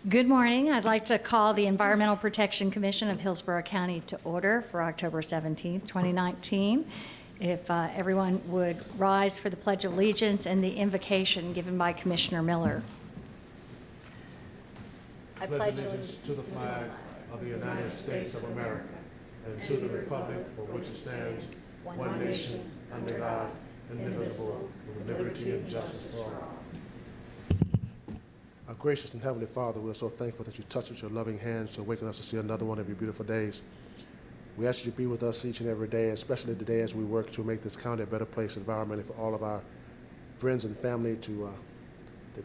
Good morning. I'd like to call the Environmental Protection Commission of Hillsborough County to order for October 17th, 2019. If everyone would rise for the Pledge of Allegiance and the invocation given by Commissioner Miller. I pledge allegiance to the flag of the United States of America and to the republic for which it stands, one nation, under God, indivisible, with liberty and justice for all. Our gracious and Heavenly Father, we're so thankful that you touch us with your loving hands to awaken us to see another one of your beautiful days. We ask you to be with us each and every day, especially today as we work to make this county a better place environmentally for all of our friends and family to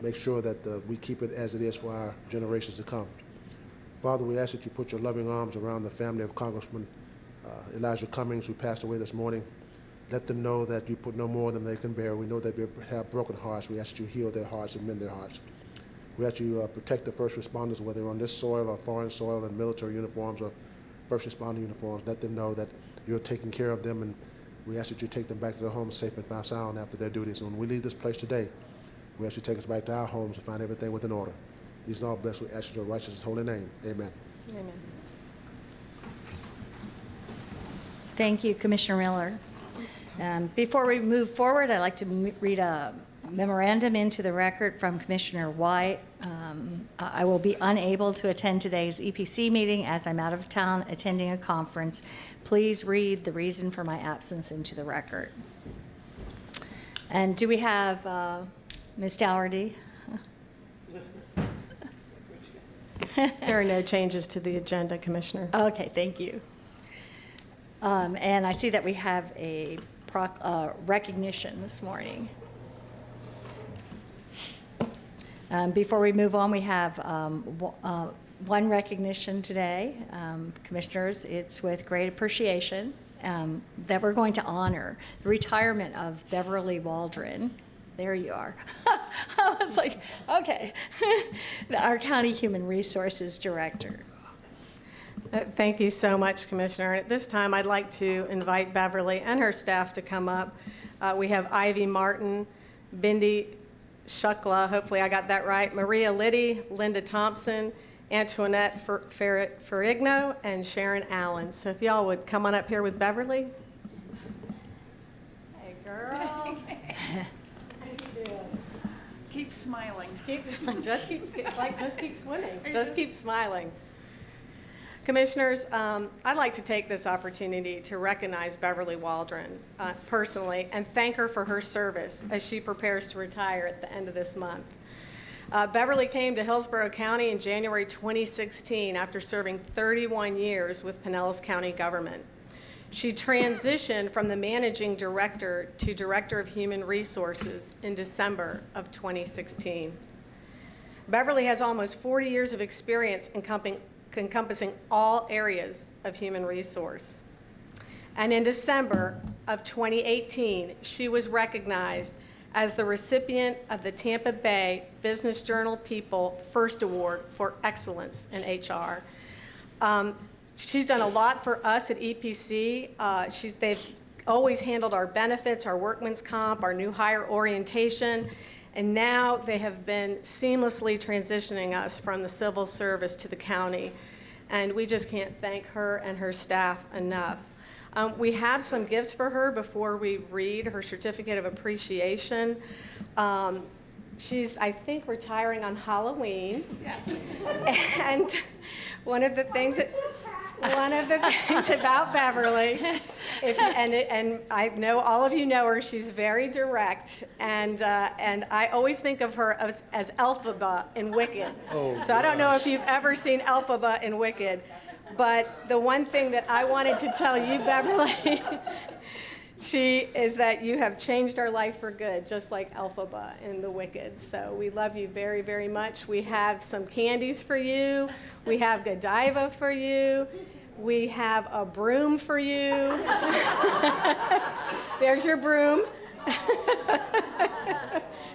make sure that we keep it as it is for our generations to come. Father, we ask that you put your loving arms around the family of Congressman Elijah Cummings, who passed away this morning. Let them know that you put no more than they can bear. We know that they have broken hearts. We ask that you heal their hearts and mend their hearts. We ask you protect the first responders, whether on this soil or foreign soil, in military uniforms or first responder uniforms. Let them know that you're taking care of them, and we ask that you take them back to their homes safe and sound after their duties. And when we leave this place today, we ask you to take us back to our homes and find everything within order. These are all blessed. We ask you in your righteous and holy name. Amen. Amen. Thank you, Commissioner Miller. Before we move forward, I'd like to read a memorandum into the record from Commissioner White. I will be unable to attend today's EPC meeting as I'm out of town attending a conference. Please read the reason for my absence into the record. And do we have Ms. Dougherty? There are no changes to the agenda, Commissioner. Okay, thank you. And I see that we have a recognition this morning. Before we move on, we have one recognition today. Commissioners, it's with great appreciation that we're going to honor the retirement of Beverly Waldron. There you are. I was like, okay. Our County Human Resources Director. Thank you so much, Commissioner. At this time, I'd like to invite Beverly and her staff to come up. We have Ivy Martin, Bindi Shukla, hopefully I got that right, Maria Liddy, Linda Thompson, Antoinette Ferrigno, and Sharon Allen. So if y'all would come on up here with Beverly. Hey, girl. How you doing? Keep smiling. Just keep swimming. Just keep smiling. Commissioners, I'd like to take this opportunity to recognize Beverly Waldron personally and thank her for her service as she prepares to retire at the end of this month. Beverly came to Hillsborough County in January 2016 after serving 31 years with Pinellas County government. She transitioned from the managing director to director of human resources in December of 2016. Beverly has almost 40 years of experience encompassing all areas of human resource. And in December of 2018, she was recognized as the recipient of the Tampa Bay Business Journal People First Award for Excellence in HR. She's done a lot for us at EPC. They've always handled our benefits, our workman's comp, our new hire orientation, and now they have been seamlessly transitioning us from the civil service to the county. And we just can't thank her and her staff enough. We have some gifts for her before we read her certificate of appreciation. She's, I think, retiring on Halloween. Yes. And one of the things about Beverly, and I know all of you know her, she's very direct, and I always think of her as Elphaba in Wicked. Oh, so I don't know if you've ever seen Elphaba in Wicked, but the one thing that I wanted to tell you, Beverly, is that you have changed our life for good, just like Elphaba in The Wicked. So we love you very, very much. We have some candies for you. We have Godiva for you. We have a broom for you. There's your broom.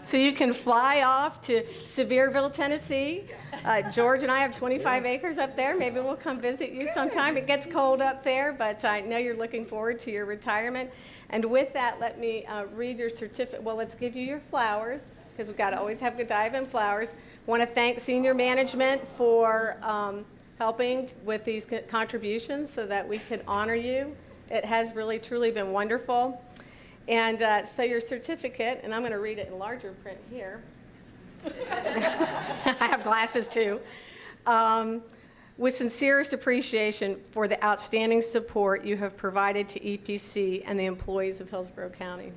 So you can fly off to Sevierville, Tennessee. George and I have 25 acres up there. Maybe we'll come visit you sometime. It gets cold up there, but I know you're looking forward to your retirement. And with that, let me read your certificate. Well, let's give you your flowers, because we've got to always have Godiva and flowers. Want to thank senior management for helping with these contributions so that we could honor you. It has really, truly been wonderful. And so your certificate, and I'm going to read it in larger print here. I have glasses too. With sincerest appreciation for the outstanding support you have provided to EPC and the employees of Hillsborough County.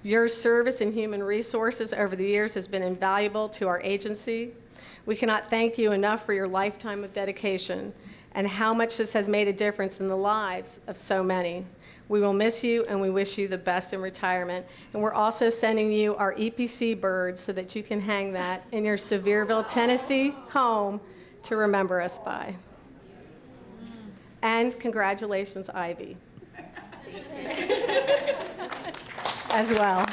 Your service in human resources over the years has been invaluable to our agency. We cannot thank you enough for your lifetime of dedication and how much this has made a difference in the lives of so many. We will miss you, and we wish you the best in retirement. And we're also sending you our EPC bird so that you can hang that in your Sevierville, Tennessee home to remember us by. And congratulations, Ivy, as well.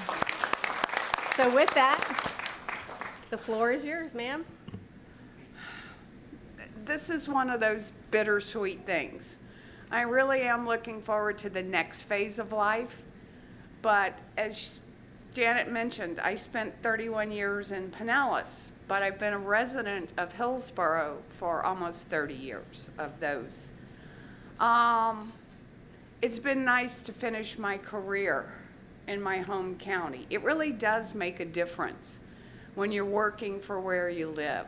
So with that, the floor is yours, ma'am. This is one of those bittersweet things. I really am looking forward to the next phase of life, but as Janet mentioned, I spent 31 years in Pinellas, but I've been a resident of Hillsborough for almost 30 years of those. It's been nice to finish my career in my home county. It really does make a difference when you're working for where you live.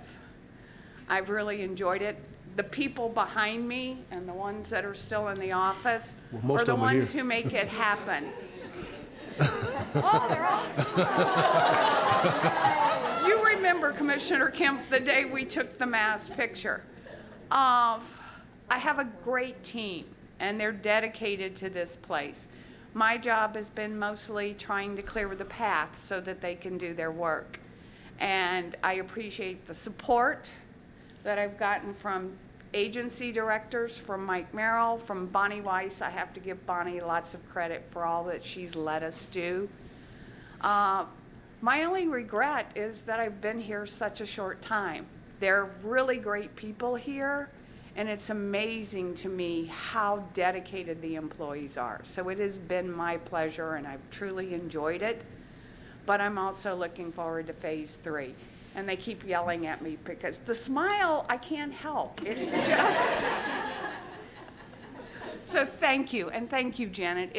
I've really enjoyed it. The people behind me and the ones that are still in the office are the ones who make it happen. Oh, they're all. You remember, Commissioner Kemp, the day we took the mass picture. I have a great team, and they're dedicated to this place. My job has been mostly trying to clear the path so that they can do their work. And I appreciate the support that I've gotten from agency directors, from Mike Merrill, from Bonnie Weiss. I have to give Bonnie lots of credit for all that she's let us do. My only regret is that I've been here such a short time. They're really great people here, and it's amazing to me how dedicated the employees are. So it has been my pleasure, and I've truly enjoyed it. But I'm also looking forward to phase 3. And they keep yelling at me because the smile, I can't help. It's just... So thank you, and thank you, Janet.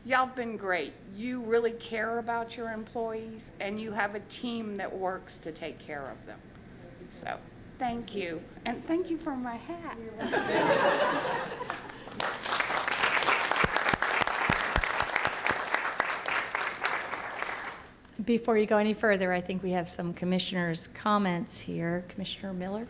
Y'all have been great. You really care about your employees, and you have a team that works to take care of them. So thank you, and thank you for my hat. Before you go any further, I think we have some commissioners' comments here. Commissioner Miller?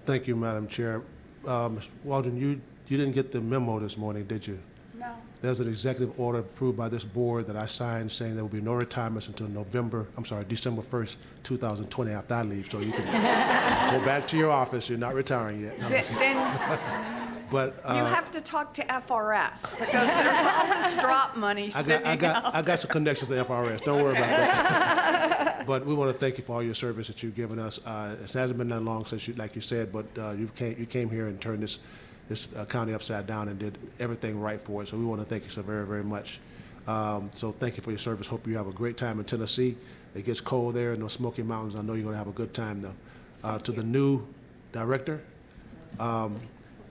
Thank you, Madam Chair. Waldron, you didn't get the memo this morning, did you? No. There's an executive order approved by this board that I signed saying there will be no retirements until December 1st, 2020 after I leave. So you can go back to your office. You're not retiring yet. No, but you have to talk to FRS because there's all this drop money sitting I got some connections to FRS. Don't worry about that. But we want to thank you for all your service that you've given us. It hasn't been that long since like you said, but you came here and turned this county upside down and did everything right for it. So we want to thank you so very, very much. So thank you for your service. Hope you have a great time in Tennessee. It gets cold there in those Smoky Mountains. I know you're going to have a good time though. To the new director.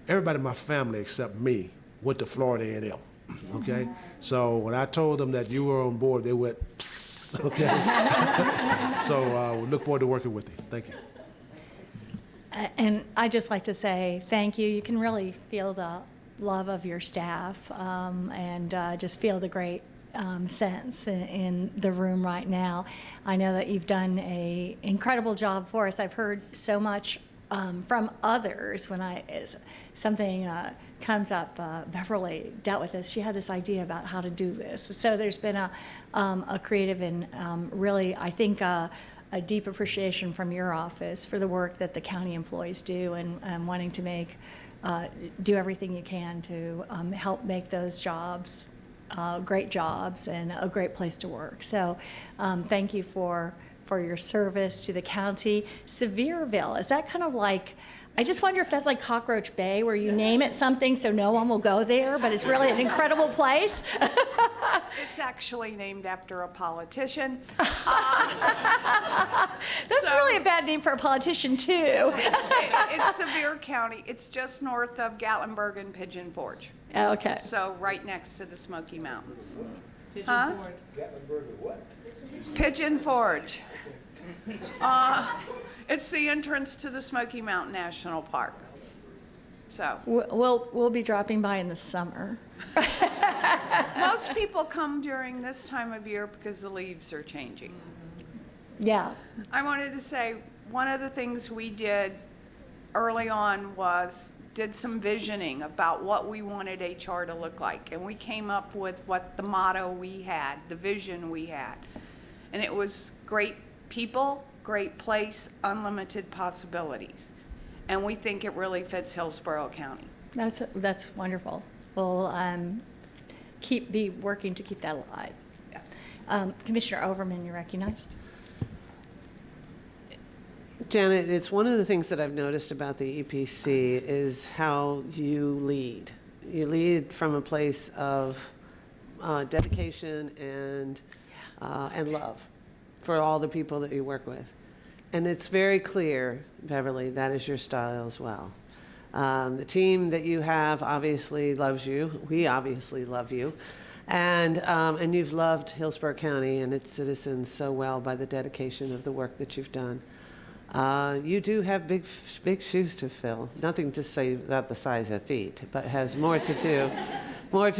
Everybody in my family except me went to Florida A&M, okay? So when I told them that you were on board, they went, psst, okay? So we look forward to working with you. Thank you. And I'd just like to say thank you. You can really feel the love of your staff and just feel the great sense in the room right now. I know that you've done an incredible job for us. I've heard so much from others when something comes up. Beverly dealt with this. She had this idea about how to do this. So there's been a creative and really, I think, a deep appreciation from your office for the work that the county employees do and wanting to do everything you can to help make those jobs great jobs and a great place to work. So thank you for your service to the county. Sevierville, is that kind of like, I just wonder if that's like Cockroach Bay, where you name it something so no one will go there, but it's really an incredible place? It's actually named after a politician. That's really a bad name for a politician, too. It's Sevier County. It's just north of Gatlinburg and Pigeon Forge. Okay. So right next to the Smoky Mountains. Pigeon Forge. Gatlinburg or what? Pigeon Forge. It's the entrance to the Smoky Mountain National Park. So We'll be dropping by in the summer. most people come during this time of year because the leaves are changing. Yeah. I wanted to say, one of the things we did early on was did some visioning about what we wanted HR to look like. And we came up with what the motto we had, the vision we had. And it was great people, great place, unlimited possibilities. And we think it really fits Hillsborough County. That's wonderful. We'll be working to keep that alive. Yes. Commissioner Overman, you're recognized. Janet, it's one of the things that I've noticed about the EPC is how you lead. You lead from a place of dedication and love for all the people that you work with. And it's very clear, Beverly, that is your style as well. The team that you have obviously loves you. We obviously love you. And you've loved Hillsborough County and its citizens so well by the dedication of the work that you've done. You do have big shoes to fill. Nothing to say about the size of feet, but has more to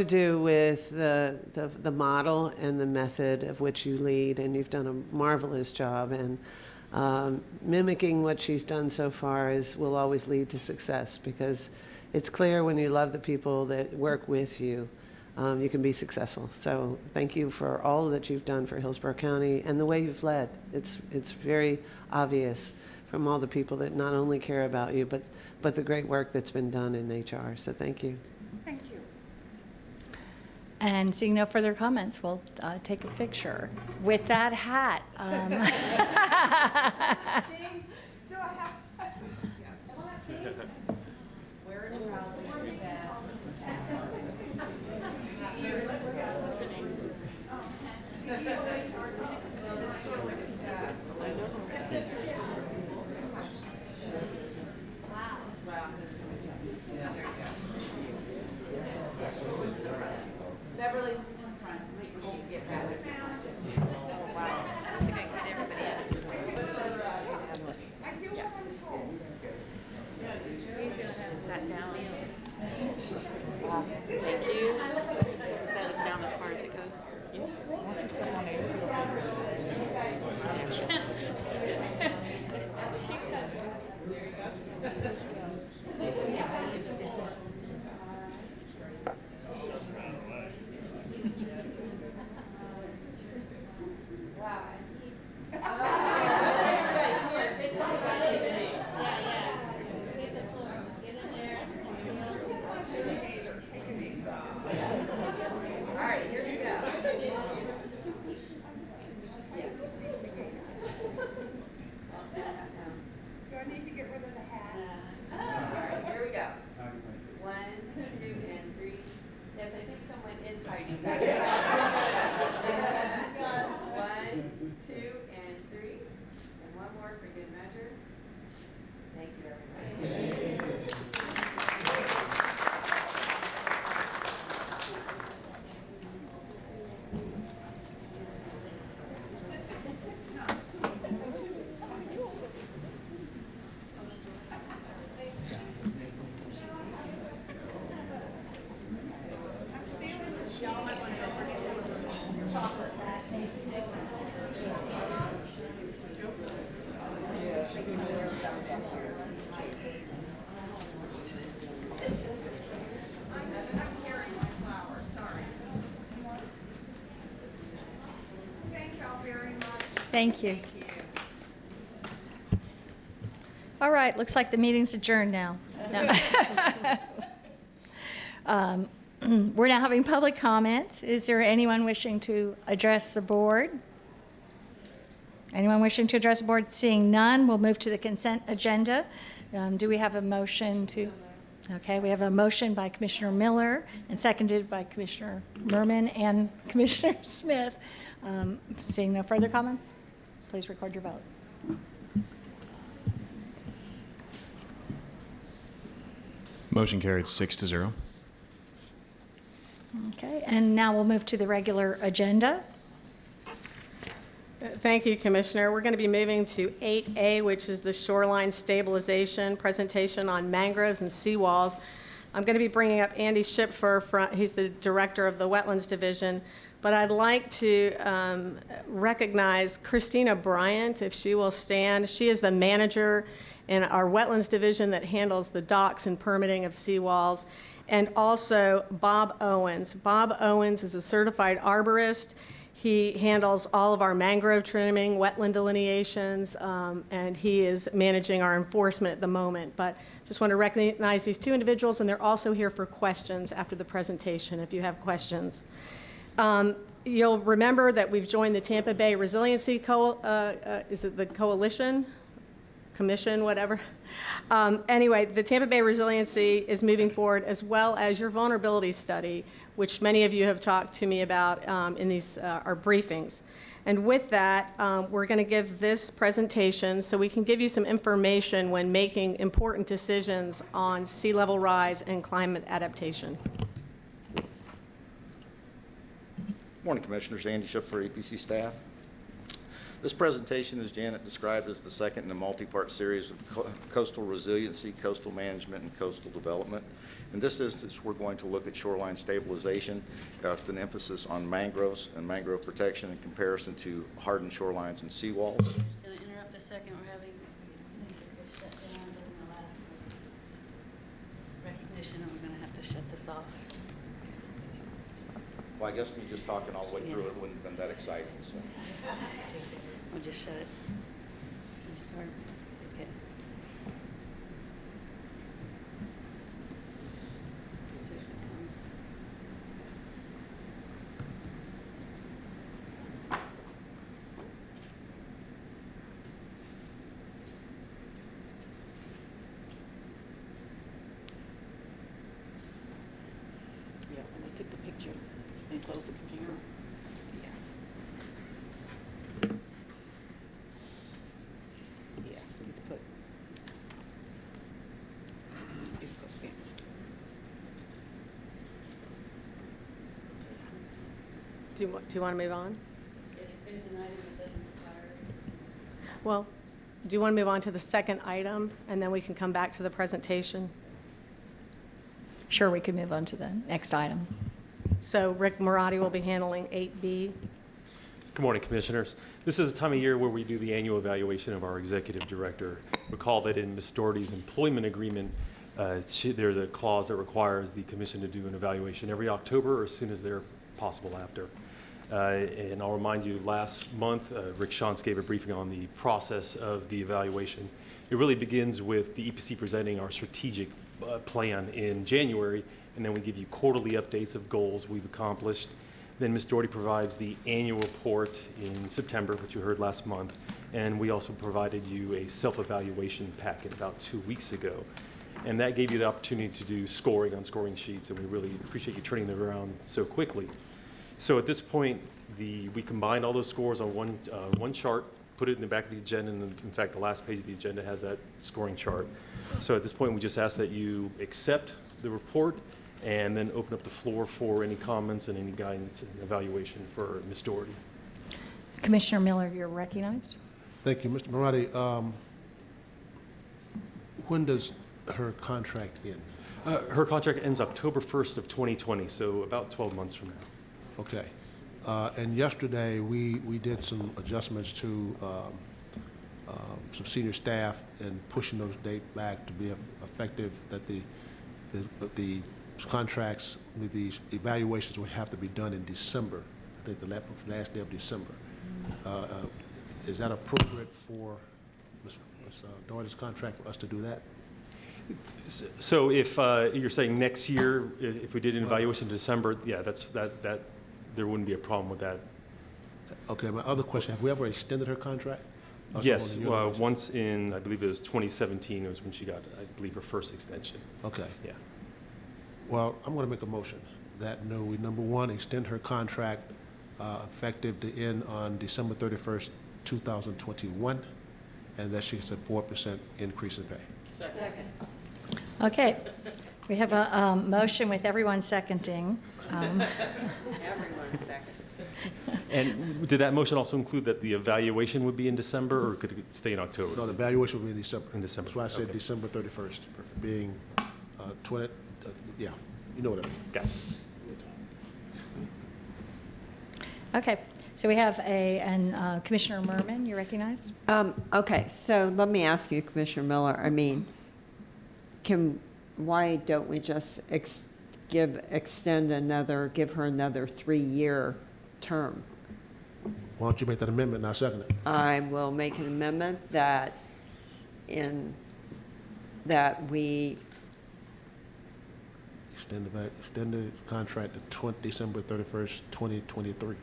do with the model and the method of which you lead, and you've done a marvelous job. And mimicking what she's done so far will always lead to success, because it's clear when you love the people that work with you, you can be successful. So thank you for all that you've done for Hillsborough County and the way you've led. It's very obvious from all the people that not only care about you, but the great work that's been done in HR. So thank you. Thank you. And seeing no further comments, we'll take a picture with that hat. Do I have? Wear it proudly. It's sort of like a stab. I know. Wow. Wow. Yeah, there you go. Beverly, in front. Wait for you to get past it. Oh, wow. I think I can get everybody out. He's going to have that down. Wow. Thank you. Is that as down as far as it goes? Once you step on it, Thank you. All right, looks like the meeting's adjourned now. No. We're now having public comment. Is there anyone wishing to address the board? Anyone wishing to address the board? Seeing none, we'll move to the consent agenda. Do we have a motion to? Okay, we have a motion by Commissioner Miller and seconded by Commissioner Merman and Commissioner Smith. Seeing no further comments, please record your vote. Motion carried 6-0. Okay, and now we'll move to the regular agenda. Thank you, Commissioner. We're going to be moving to 8A, which is the Shoreline Stabilization presentation on mangroves and seawalls. I'm going to be bringing up Andy Schipfer, he's the director of the Wetlands Division, but I'd like to recognize Christina Bryant, if she will stand. She is the manager in our Wetlands Division that handles the docks and permitting of seawalls, and also Bob Owens. Bob Owens is a certified arborist. He handles all of our mangrove trimming, wetland delineations, and he is managing our enforcement at the moment. But just want to recognize these two individuals, and they're also here for questions after the presentation if you have questions. You'll remember that we've joined the Tampa Bay Resiliency is it the Coalition? Commission, whatever. Anyway, the Tampa Bay Resiliency is moving forward, as well as your vulnerability study, which many of you have talked to me about in these our briefings. And with that, we're going to give this presentation so we can give you some information when making important decisions on sea level rise and climate adaptation. Morning, Commissioners. Andy Schipfer, APC staff. This presentation, as Janet described, is the second in a multi-part series of coastal resiliency, coastal management, and coastal development. In this instance, we're going to look at shoreline stabilization with an emphasis on mangroves and mangrove protection in comparison to hardened shorelines and seawalls. I'm just going to interrupt a second. We're having, I think this was shut down during the last recognition, and we're going to have to shut this off. Well, I guess me just talking all the way through it wouldn't have been that exciting. So. We'll just shut it. Restart. Okay. There's the comms. Yeah, when they took the picture and closed the computer. Do you want to move on? If there's an item that doesn't require it. Well, do you want to move on to the second item, and then we can come back to the presentation? Sure, we could move on to the next item. So Rick Marotti will be handling 8B. Good morning, Commissioners. This is the time of year where we do the annual evaluation of our executive director. Recall that in Ms. Doherty's employment agreement, there's a clause that requires the commission to do an evaluation every October or as soon as they're possible after. And I'll remind you, last month, Rick Shantz gave a briefing on the process of the evaluation. It really begins with the EPC presenting our strategic plan in January, and then we give you quarterly updates of goals we've accomplished. Then Ms. Doherty provides the annual report in September, which you heard last month, and we also provided you a self-evaluation packet about 2 weeks ago. And that gave you the opportunity to do scoring on scoring sheets, and we really appreciate you turning them around so quickly. So at this point, we combined all those scores on one chart, put it in the back of the agenda, and in fact, the last page of the agenda has that scoring chart. So at this point, we just ask that you accept the report and then open up the floor for any comments and any guidance and evaluation for Ms. Doherty. Commissioner Miller, you're recognized. Thank you, Mr. Marotti. When does her contract end? Her contract ends October 1st of 2020, so about 12 months from now. Okay. And yesterday, we did some adjustments to some senior staff and pushing those dates back to be effective, that the contracts, the evaluations would have to be done in December. I think the last day of December. Is that appropriate for Ms. Doherty's contract for us to do that? So if you're saying next year, if we did an evaluation in December, yeah, that there wouldn't be a problem with that. Okay, my other question, have we ever extended her contract? Or Yes, someone in your- once in, I believe it was 2017, was when she got, I believe, her first extension. Okay. Yeah. Well, I'm going to make a motion that, no, we, number one, extend her contract effective to end on December 31st, 2021, and that she gets a 4% increase in pay. Okay, we have a motion with everyone seconding. Everyone seconds. And did that motion also include that the evaluation would be in December, or could it stay in October? No, the evaluation will be in December. In December, That's why I said okay. December 31st, being 20, yeah, you know what I mean. Gotcha. Okay, so we have Commissioner Merman, you recognized? Okay, so let me ask you, Commissioner Miller, I mean, why don't we just give her another 3-year term? Why don't you make that amendment and I second it? I will make an amendment that we, Extend the contract to December 31st, 2023.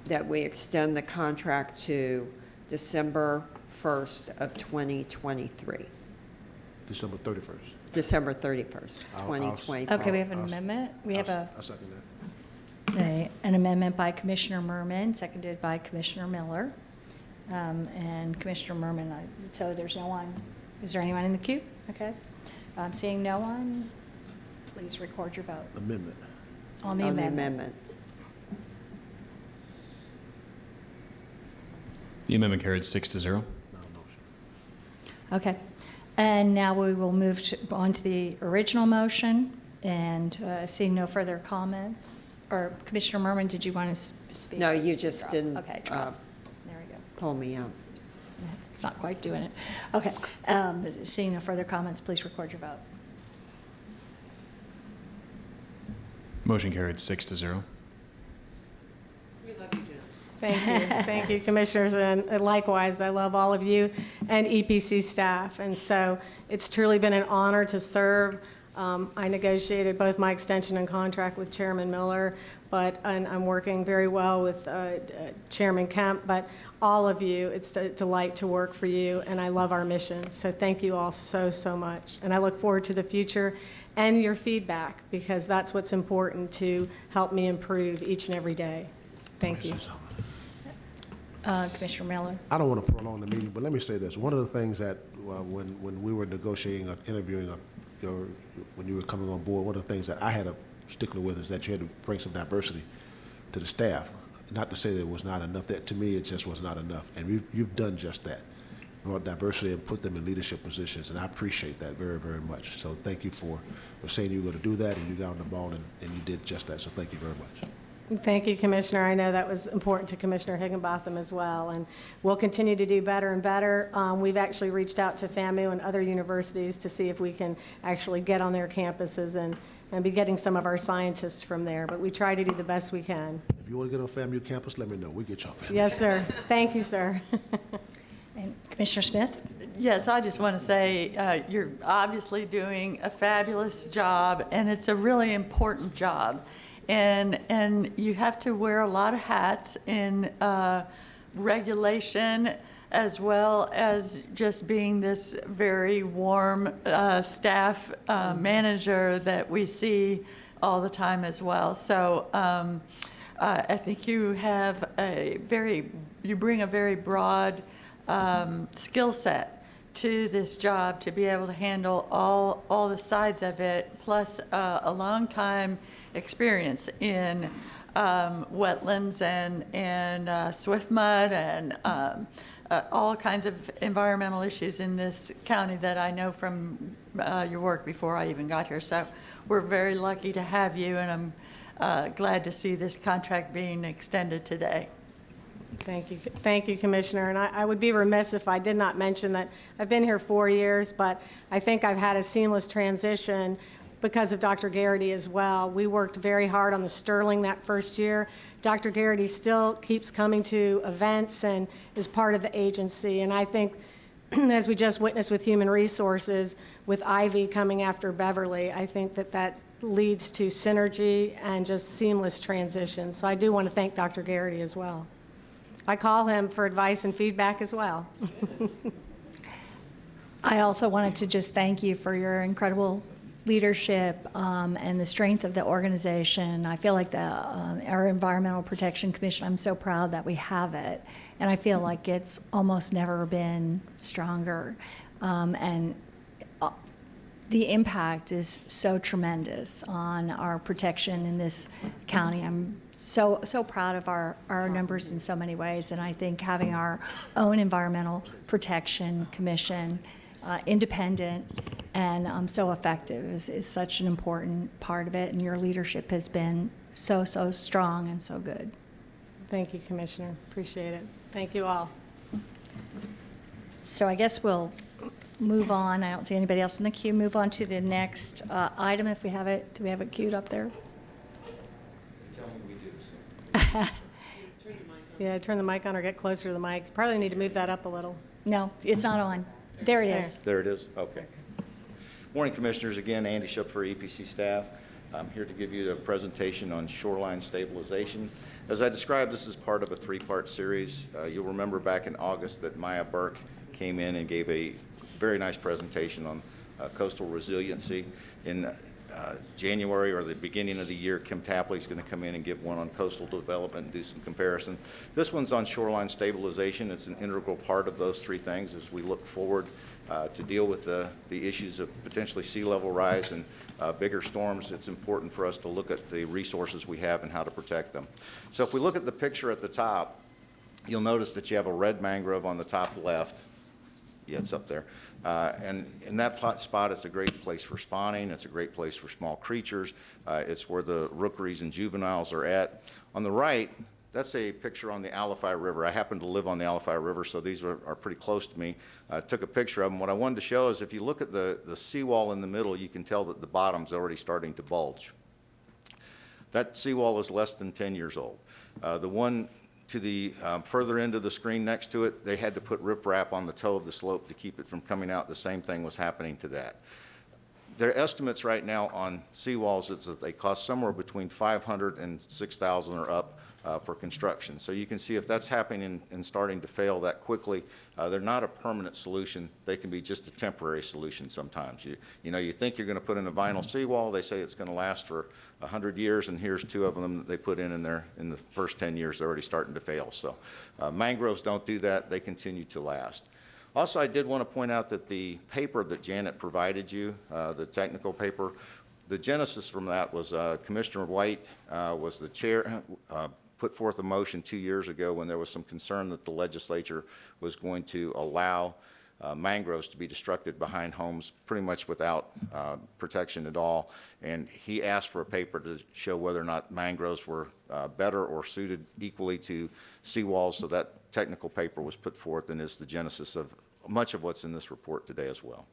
that we extend the contract to December 1st of 2023, December 31st. December 31st, I'll- 2023. Okay, we have an amendment. We have I second that. an amendment by Commissioner Merman, seconded by Commissioner Miller. And Commissioner Merman, so there's no one, is there anyone in the queue? Okay. Seeing no one, please record your vote Amendment. on the amendment. The amendment carried 6-0. Now motion. Okay. And now we will move on to the original motion, and seeing no further comments, or Commissioner Merman, did you want to speak? No, you just Drop. didn't Okay, drop. There we go. pull me out. It's not quite doing it. Okay. Seeing no further comments, please record your vote. Motion carried 6-0. Thank you, Commissioners, and likewise, I love all of you and EPC staff, and so it's truly been an honor to serve. I negotiated both my extension and contract with Chairman Miller, and I'm working very well with Chairman Kemp, but all of you, it's a delight to work for you, and I love our mission, so thank you all so, so much, and I look forward to the future and your feedback, because that's what's important to help me improve each and every day. Thank you. Commissioner Miller. I don't want to prolong the meeting, but let me say this. One of the things that when we were negotiating or interviewing when you were coming on board, one of the things that I had a stickler with is that you had to bring some diversity to the staff. Not to say that it was not enough. That to me, it just was not enough. And you've done just that. You brought diversity and put them in leadership positions, and I appreciate that very, very much. So thank you for saying you were going to do that, and you got on the ball, and you did just that. So thank you very much. Thank you, Commissioner. I know that was important to Commissioner Higginbotham as well, and we'll continue to do better and better. We've actually reached out to FAMU and other universities to see if we can actually get on their campuses and be getting some of our scientists from there, but we try to do the best we can. If you want to get on FAMU campus, let me know. We get you on FAMU. Yes, sir. Thank you, sir. And Commissioner Smith? Yes, I just want to say you're obviously doing a fabulous job, and it's a really important job. And you have to wear a lot of hats in regulation, as well as just being this very warm staff manager that we see all the time as well. So I think you have you bring a very broad skill set to this job to be able to handle all the sides of it, plus a long time experience in wetlands and swift mud and all kinds of environmental issues in this county that I know from your work before I even got here. So we're very lucky to have you, and I'm glad to see this contract being extended today. Thank you, Commissioner. And I would be remiss if I did not mention that I've been here 4 years, but I think I've had a seamless transition because of Dr. Garrity as well. We worked very hard on the Sterling that first year. Dr. Garrity still keeps coming to events and is part of the agency. And I think as we just witnessed with Human Resources, with Ivy coming after Beverly, I think that that leads to synergy and just seamless transition. So I do want to thank Dr. Garrity as well. I call him for advice and feedback as well. I also wanted to just thank you for your incredible leadership and the strength of the organization. I feel like our Environmental Protection Commission, I'm so proud that we have it. And I feel like it's almost never been stronger. The impact is so tremendous on our protection in this county. I'm so proud of our numbers in so many ways, and I think having our own Environmental Protection Commission, independent and so effective, is such an important part of it, and your leadership has been so strong and so good. Thank you, Commissioner. Appreciate it. Thank you all. So I guess we'll move on. I don't see anybody else in the queue. Move on to the next item if we have it. Do we have it queued up there? Tell me we do. Yeah, turn the mic on or get closer to the mic. Probably need to move that up a little. No, it's not on. There it is. There it is. Okay. Morning, Commissioners. Again, Andy Shupfer, EPC staff. I'm here to give you a presentation on Shoreline Stabilization. As I described, this is part of a three-part series. You'll remember back in August that Maya Burke came in and gave a very nice presentation on coastal resiliency. In January or the beginning of the year, Kim Tapley is going to come in and give one on coastal development and do some comparison. This one's on shoreline stabilization. It's an integral part of those three things as we look forward to deal with the issues of potentially sea level rise and bigger storms. It's important for us to look at the resources we have and how to protect them. So if we look at the picture at the top, you'll notice that you have a red mangrove on the top left. Yeah, it's up there. And in that spot, it's a great place for spawning. It's a great place for small creatures. It's where the rookeries and juveniles are at. On the right, that's a picture on the Alafai River. I happen to live on the Alafai River, so these are pretty close to me. I took a picture of them. What I wanted to show is if you look at the seawall in the middle, you can tell that the bottom's already starting to bulge. That seawall is less than 10 years old. The one to the further end of the screen next to it, they had to put riprap on the toe of the slope to keep it from coming out. The same thing was happening to that. Their estimates right now on seawalls is that they cost somewhere between $500 and $6,000 or up for construction. So you can see if that's happening and starting to fail that quickly, they're not a permanent solution. They can be just a temporary solution sometimes. You think you're going to put in a vinyl seawall, they say it's going to last for 100 years, and here's two of them that they put in the first 10 years, they're already starting to fail. So mangroves don't do that. They continue to last. Also, I did want to point out that the paper that Janet provided you, the technical paper, the genesis from that was Commissioner White was the chair, put forth a motion 2 years ago when there was some concern that the legislature was going to allow mangroves to be destructed behind homes pretty much without protection at all. And he asked for a paper to show whether or not mangroves were better or suited equally to seawalls. So that technical paper was put forth and is the genesis of much of what's in this report today as well.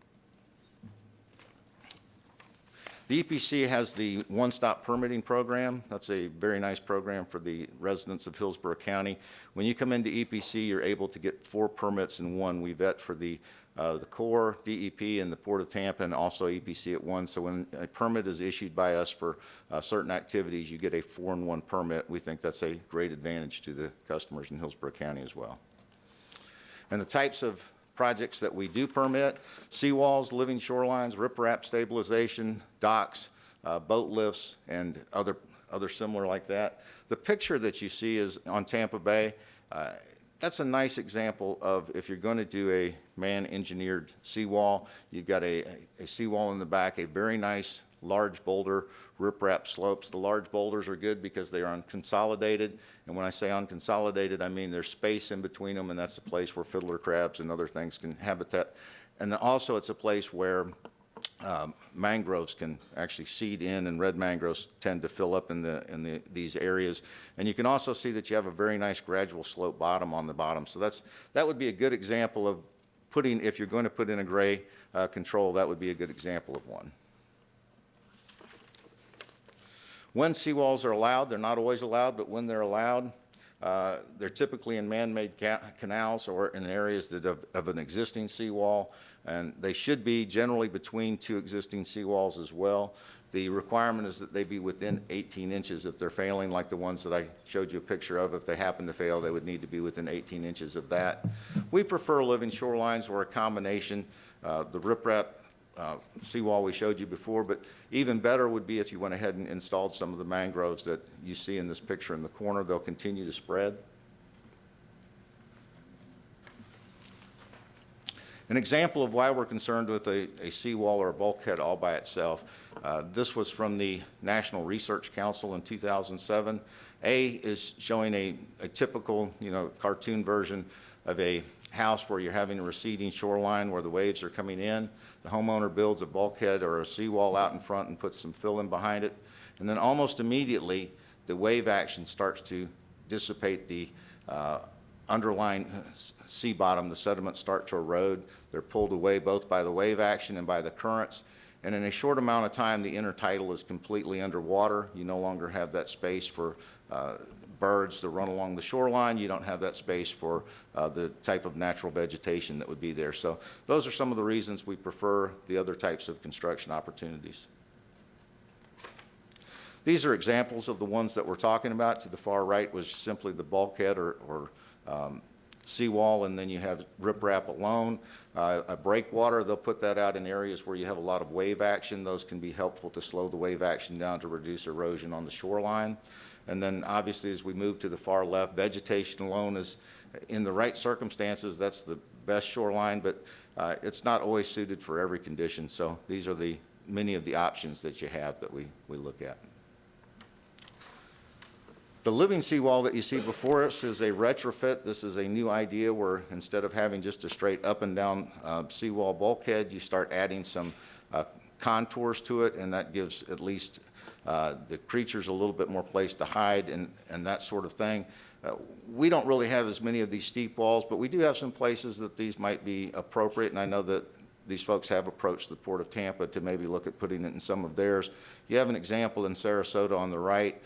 The EPC has the one-stop permitting program. That's a very nice program for the residents of Hillsborough County. When you come into EPC, you're able to get 4 permits in one. We vet for the Corps, DEP, and the Port of Tampa, and also EPC at once. So when a permit is issued by us for certain activities, you get a 4-in-1 permit. We think that's a great advantage to the customers in Hillsborough County as well. And the types of projects that we do permit: seawalls, living shorelines, riprap stabilization, docks, boat lifts, and other similar like that. The picture that you see is on Tampa Bay. That's a nice example of if you're going to do a man-engineered seawall, you've got a seawall in the back, a very nice large boulder riprap slopes. The large boulders are good because they are unconsolidated, and when I say unconsolidated, I mean there's space in between them, and that's a place where fiddler crabs and other things can habitat. And then also it's a place where mangroves can actually seed in, and red mangroves tend to fill up in these areas. And you can also see that you have a very nice gradual slope bottom on the bottom. So that would be a good example of putting, if you're going to put in a gray control, that would be a good example of one. When seawalls are allowed, they're not always allowed, but when they're allowed, They're typically in man-made canals or in areas that of an existing seawall, and they should be generally between two existing seawalls as well. The requirement is that they be within 18 inches. If they're failing, like the ones that I showed you a picture of, if they happen to fail, they would need to be within 18 inches of that. We prefer living shorelines or a combination. The riprap seawall we showed you before, but even better would be if you went ahead and installed some of the mangroves that you see in this picture in the corner. They'll continue to spread. An example of why we're concerned with a seawall or a bulkhead all by itself, this was from the National Research Council in 2007. A is showing a typical, cartoon version of a house where you're having a receding shoreline where the waves are coming in. The homeowner builds a bulkhead or a seawall out in front and puts some fill in behind it. And then almost immediately, the wave action starts to dissipate the underlying sea bottom. The sediments start to erode. They're pulled away both by the wave action and by the currents. And in a short amount of time, the intertidal is completely underwater. You no longer have that space for birds to run along the shoreline. You don't have that space for the type of natural vegetation that would be there. So those are some of the reasons we prefer the other types of construction opportunities. These are examples of the ones that we're talking about. To the far right was simply the bulkhead or seawall, and then you have riprap alone. A breakwater, they'll put that out in areas where you have a lot of wave action. Those can be helpful to slow the wave action down to reduce erosion on the shoreline. And then obviously as we move to the far left, vegetation alone is, in the right circumstances, that's the best shoreline, but it's not always suited for every condition. So these are many of the options that you have that we look at. The living seawall that you see before us is a retrofit. This is a new idea where instead of having just a straight up and down seawall bulkhead, you start adding some contours to it, and that gives at least the creatures a little bit more place to hide and that sort of thing. We don't really have as many of these steep walls, but we do have some places that these might be appropriate, and I know that these folks have approached the Port of Tampa to maybe look at putting it in some of theirs. You have an example in Sarasota on the right.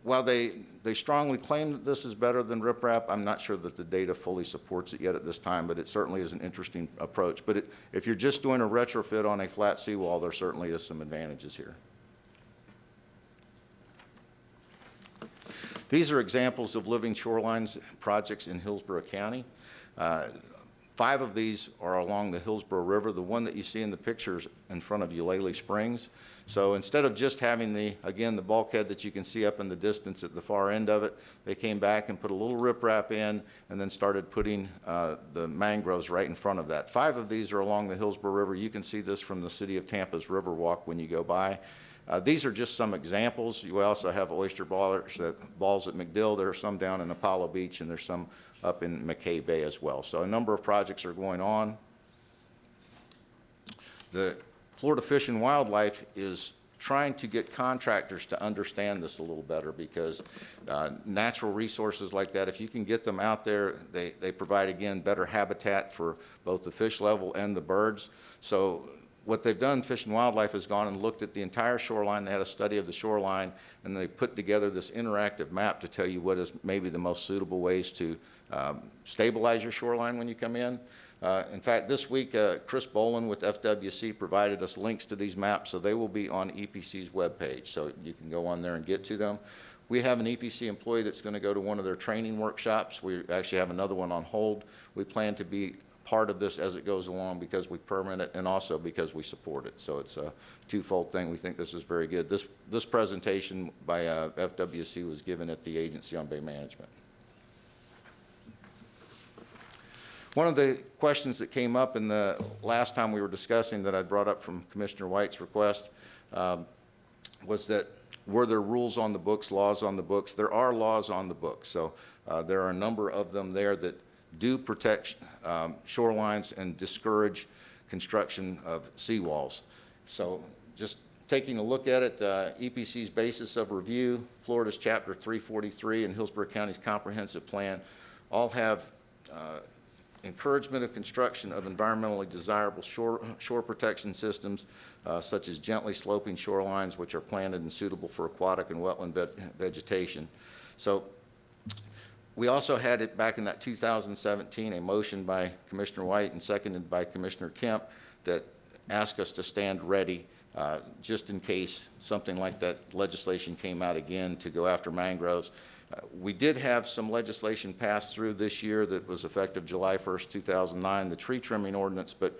While they strongly claim that this is better than riprap, I'm not sure that the data fully supports it yet at this time, but it certainly is an interesting approach. But if you're just doing a retrofit on a flat seawall, there certainly is some advantages here. These are examples of living shorelines projects in Hillsborough County. 5 of these are along the Hillsborough River. The one that you see in the pictures in front of Eulalie Springs. So instead of just having the bulkhead that you can see up in the distance at the far end of it, they came back and put a little riprap in and then started putting the mangroves right in front of that. 5 of these are along the Hillsborough River. You can see this from the City of Tampa's Riverwalk when you go by. These are just some examples. You also have oyster balls at McDill. There are some down in Apollo Beach, and there's some up in McKay Bay as well. So a number of projects are going on. The Florida Fish and Wildlife is trying to get contractors to understand this a little better, because natural resources like that, if you can get them out there, they provide, again, better habitat for both the fish level and the birds. So what they've done, Fish and Wildlife has gone and looked at the entire shoreline. They had a study of the shoreline, and they put together this interactive map to tell you what is maybe the most suitable ways to stabilize your shoreline when you come in. In fact, this week, Chris Boland with FWC provided us links to these maps, so they will be on EPC's webpage, so you can go on there and get to them. We have an EPC employee that's going to go to one of their training workshops. We actually have another one on hold. We plan to be part of this as it goes along because we permit it and also because we support it. So it's a twofold thing. We think this is very good. This presentation by FWC was given at the Agency on Bay Management. One of the questions that came up in the last time we were discussing that I brought up from Commissioner White's request was that were there rules on the books, laws on the books? There are laws on the books. So there are a number of them there that do protect shorelines and discourage construction of seawalls. So just taking a look at it, EPC's basis of review, Florida's Chapter 343, and Hillsborough County's comprehensive plan all have encouragement of construction of environmentally desirable shore protection systems, such as gently sloping shorelines, which are planted and suitable for aquatic and wetland vegetation. So We also had it back in that 2017, a motion by Commissioner White and seconded by Commissioner Kemp that asked us to stand ready just in case something like that legislation came out again to go after mangroves. We did have some legislation passed through this year that was effective July 1st, 2009, the tree trimming ordinance, but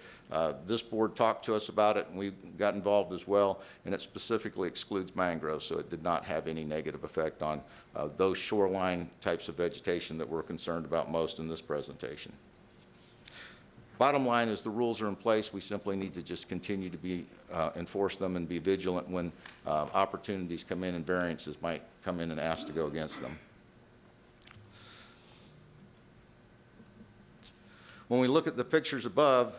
this board talked to us about it and we got involved as well, and it specifically excludes mangroves, so it did not have any negative effect on those shoreline types of vegetation that we're concerned about most in this presentation. Bottom line is the rules are in place. We simply need to just continue to be enforce them and be vigilant when opportunities come in and variances might come in and ask to go against them. When we look at the pictures above,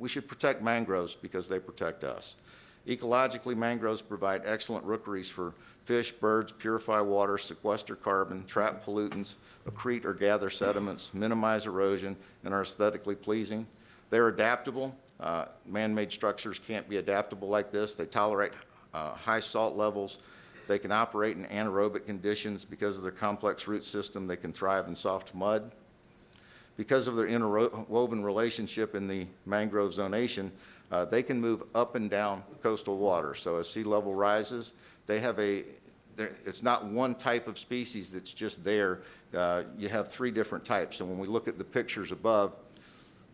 we should protect mangroves because they protect us. Ecologically, mangroves provide excellent rookeries for fish, birds, purify water, sequester carbon, trap pollutants, accrete or gather sediments, minimize erosion, and are aesthetically pleasing. They're adaptable. Man-made structures can't be adaptable like this. They tolerate high salt levels. They can operate in anaerobic conditions. Because of their complex root system, they can thrive in soft mud. Because of their interwoven relationship in the mangrove zonation, they can move up and down coastal water. So as sea level rises, they have it's not one type of species that's just there. You have 3 different types. And when we look at the pictures above,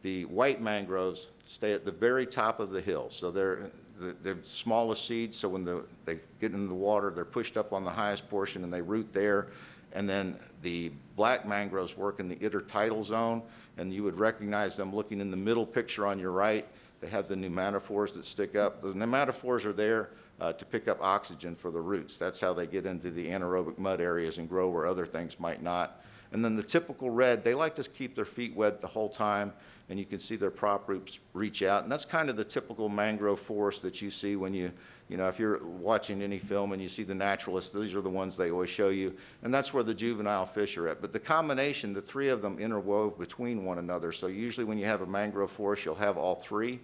the white mangroves stay at the very top of the hill. So they're the smallest seeds, so when they get into the water, they're pushed up on the highest portion and they root there. And then the black mangroves work in the intertidal zone, and you would recognize them looking in the middle picture on your right. They have the pneumatophores that stick up. The pneumatophores are there to pick up oxygen for the roots. That's how they get into the anaerobic mud areas and grow where other things might not. And then the typical red, they like to keep their feet wet the whole time, and you can see their prop roots reach out. And that's kind of the typical mangrove forest that you see when you know, if you're watching any film and you see the naturalists, these are the ones they always show you. And that's where the juvenile fish are at. But the combination, the 3 of them interwove between one another. So usually when you have a mangrove forest, you'll have all 3.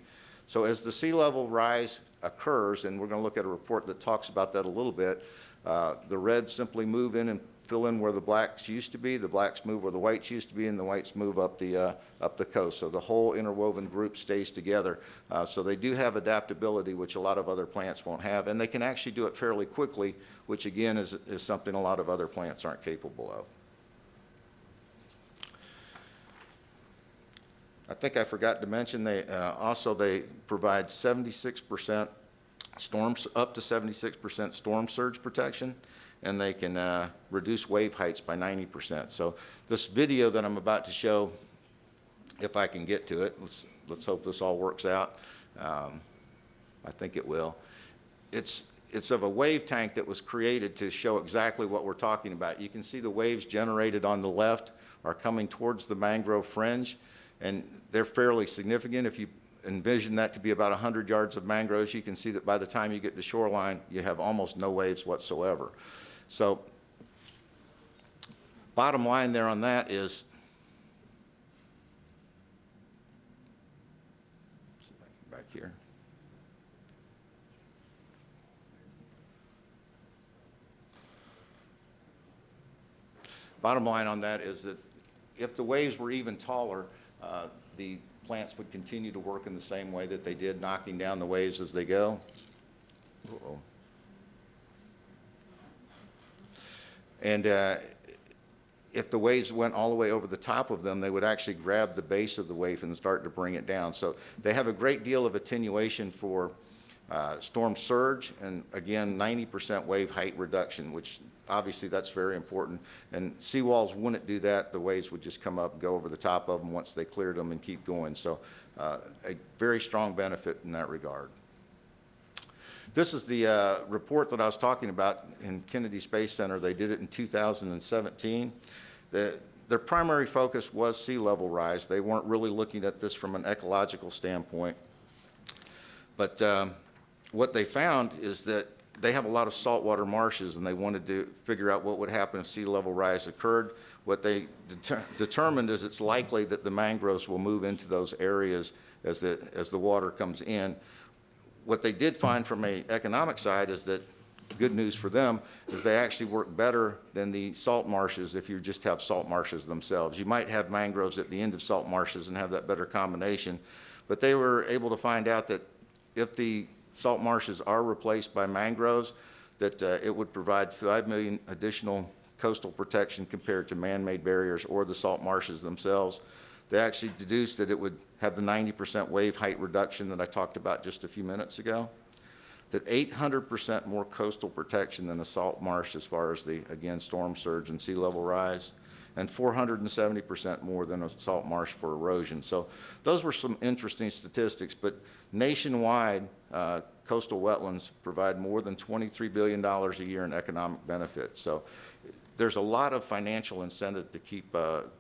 So as the sea level rise occurs, and we're going to look at a report that talks about that a little bit, the reds simply move in and fill in where the blacks used to be, the blacks move where the whites used to be, and the whites move up the coast. So the whole interwoven group stays together. So they do have adaptability, which a lot of other plants won't have, and they can actually do it fairly quickly, which again is something a lot of other plants aren't capable of. I think I forgot to mention they provide 76% up to 76% storm surge protection, and they can reduce wave heights by 90%. So this video that I'm about to show, if I can get to it, let's hope this all works out. I think it will. It's of a wave tank that was created to show exactly what we're talking about. You can see the waves generated on the left are coming towards the mangrove fringe, and they're fairly significant. If you envision that to be about 100 yards of mangroves, you can see that by the time you get to shoreline, you have almost no waves whatsoever. So bottom line there on that is, see if I can back here. Bottom line on that is that if the waves were even taller, the plants would continue to work in the same way that they did, knocking down the waves as they go. Uh-oh. And if the waves went all the way over the top of them, they would actually grab the base of the wave and start to bring it down. So they have a great deal of attenuation for storm surge, and again, 90% wave height reduction, which obviously that's very important. And seawalls wouldn't do that. The waves would just come up and go over the top of them once they cleared them and keep going. So a very strong benefit in that regard. This is the report that I was talking about in Kennedy Space Center. They did it in 2017. Their primary focus was sea level rise. They weren't really looking at this from an ecological standpoint. But what they found is that they have a lot of saltwater marshes, and they wanted to figure out what would happen if sea level rise occurred. What they determined is it's likely that the mangroves will move into those areas as the water comes in. What they did find from an economic side is that good news for them is they actually work better than the salt marshes if you just have salt marshes themselves. You might have mangroves at the end of salt marshes and have that better combination, but they were able to find out that if the salt marshes are replaced by mangroves, that it would provide 5 million additional coastal protection compared to man-made barriers or the salt marshes themselves. They actually deduced that it would have the 90% wave height reduction that I talked about just a few minutes ago, that 800% more coastal protection than a salt marsh as far as the, again, storm surge and sea level rise, and 470% more than a salt marsh for erosion. So those were some interesting statistics, but nationwide, coastal wetlands provide more than $23 billion a year in economic benefit. So there's a lot of financial incentive to keep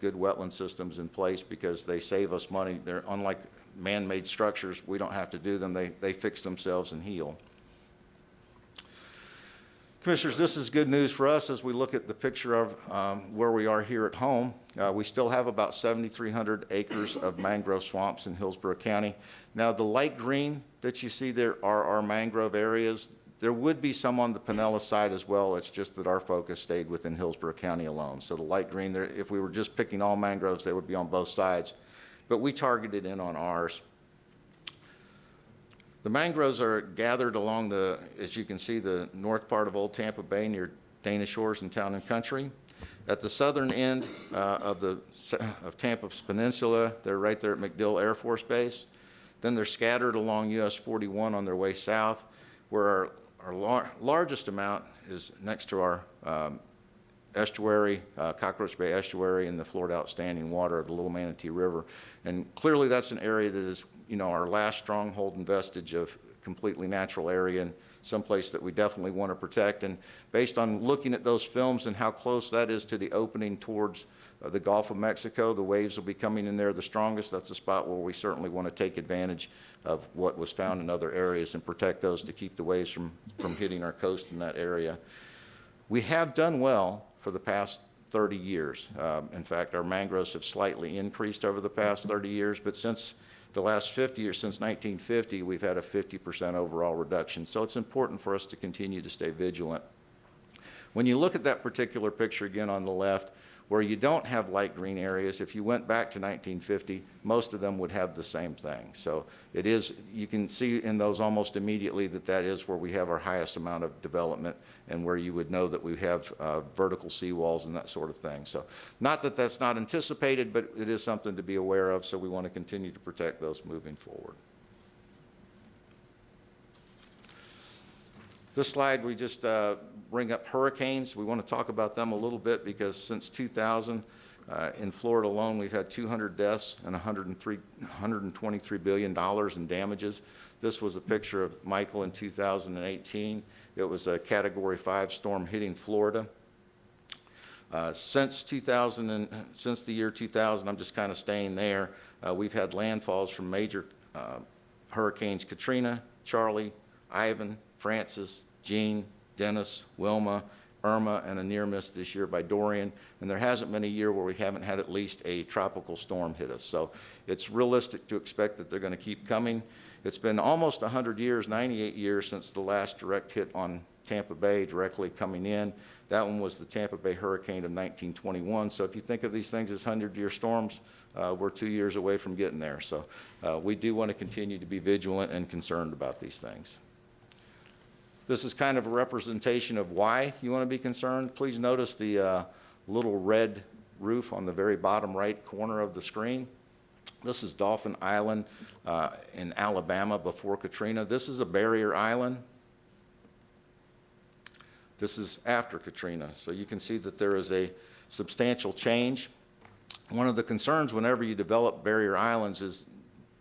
good wetland systems in place because they save us money. They're unlike man-made structures. We don't have to do them. They fix themselves and heal. Commissioners, this is good news for us as we look at the picture of where we are here at home. We still have about 7,300 acres of mangrove swamps in Hillsborough County. Now, the light green that you see there are our mangrove areas. There would be some on the Pinellas side as well. It's just that our focus stayed within Hillsborough County alone. So the light green there, if we were just picking all mangroves, they would be on both sides. But we targeted in on ours. The mangroves are gathered along the, as you can see, the north part of Old Tampa Bay near Dana Shores and Town and Country. At the southern end of Tampa's Peninsula, they're right there at MacDill Air Force Base. Then they're scattered along US 41 on their way south, where our largest amount is next to our estuary, Cockroach Bay Estuary, and the Florida Outstanding Water of the Little Manatee River. And clearly that's an area that is, you know, our last stronghold and vestige of completely natural area and someplace that we definitely want to protect. And based on looking at those films and how close that is to the opening towards the Gulf of Mexico, the waves will be coming in there the strongest. That's a spot where we certainly want to take advantage of what was found in other areas and protect those to keep the waves from hitting our coast in that area. We have done well for the past 30 years. In fact, our mangroves have slightly increased over the past 30 years, but since the last 50 years, since 1950, we've had a 50% overall reduction. So it's important for us to continue to stay vigilant. When you look at that particular picture again on the left, where you don't have light green areas, if you went back to 1950, most of them would have the same thing. So it is, you can see in those almost immediately that that is where we have our highest amount of development and where you would know that we have vertical seawalls and that sort of thing. So not that that's not anticipated, but it is something to be aware of, so we want to continue to protect those moving forward. This slide, we just bring up hurricanes. We want to talk about them a little bit because since 2000, in Florida alone, we've had 200 deaths and $123 billion in damages. This was a picture of Michael in 2018. It was a Category 5 storm hitting Florida. Since the year 2000, I'm just kind of staying there, we've had landfalls from major hurricanes Katrina, Charlie, Ivan, Francis, Jean, Dennis, Wilma, Irma, and a near miss this year by Dorian. And there hasn't been a year where we haven't had at least a tropical storm hit us. So it's realistic to expect that they're going to keep coming. It's been almost 100 years, 98 years since the last direct hit on Tampa Bay directly coming in. That one was the Tampa Bay hurricane of 1921. So if you think of these things as 100-year storms, we're 2 years away from getting there. So we do want to continue to be vigilant and concerned about these things. This is kind of a representation of why you want to be concerned. Please notice the little red roof on the very bottom right corner of the screen. This is Dolphin Island in Alabama before Katrina. This is a barrier island. This is after Katrina. So you can see that there is a substantial change. One of the concerns whenever you develop barrier islands is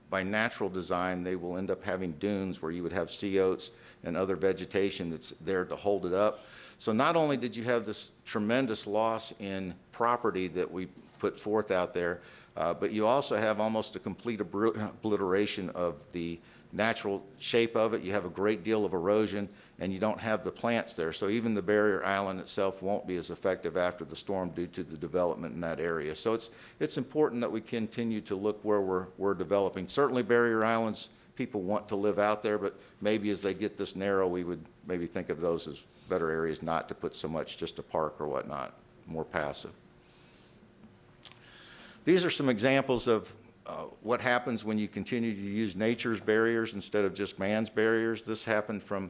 by natural design, they will end up having dunes where you would have sea oats and other vegetation that's there to hold it up. So not only did you have this tremendous loss in property that we put forth out there, but you also have almost a complete obliteration of the natural shape of it. You have a great deal of erosion, and you don't have the plants there. So even the barrier island itself won't be as effective after the storm due to the development in that area. So it's important that we continue to look where we're developing. Certainly barrier islands people want to live out there, but maybe as they get this narrow, we would maybe think of those as better areas not to put so much just a park or whatnot, more passive. These are some examples of what happens when you continue to use nature's barriers instead of just man's barriers. This happened from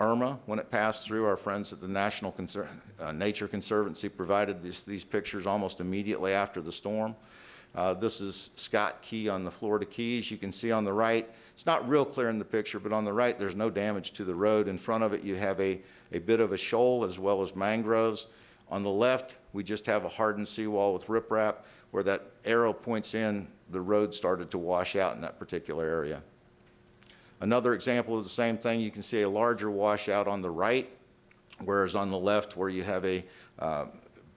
Irma when it passed through. Our friends at the National Nature Conservancy provided these pictures almost immediately after the storm. This is Scott Key on the Florida Keys. You can see on the right, it's not real clear in the picture, but on the right there's no damage to the road. In front of it you have a bit of a shoal as well as mangroves. On the left, we just have a hardened seawall with riprap. Where that arrow points in, the road started to wash out in that particular area. Another example of the same thing, you can see a larger washout on the right, whereas on the left, where you have a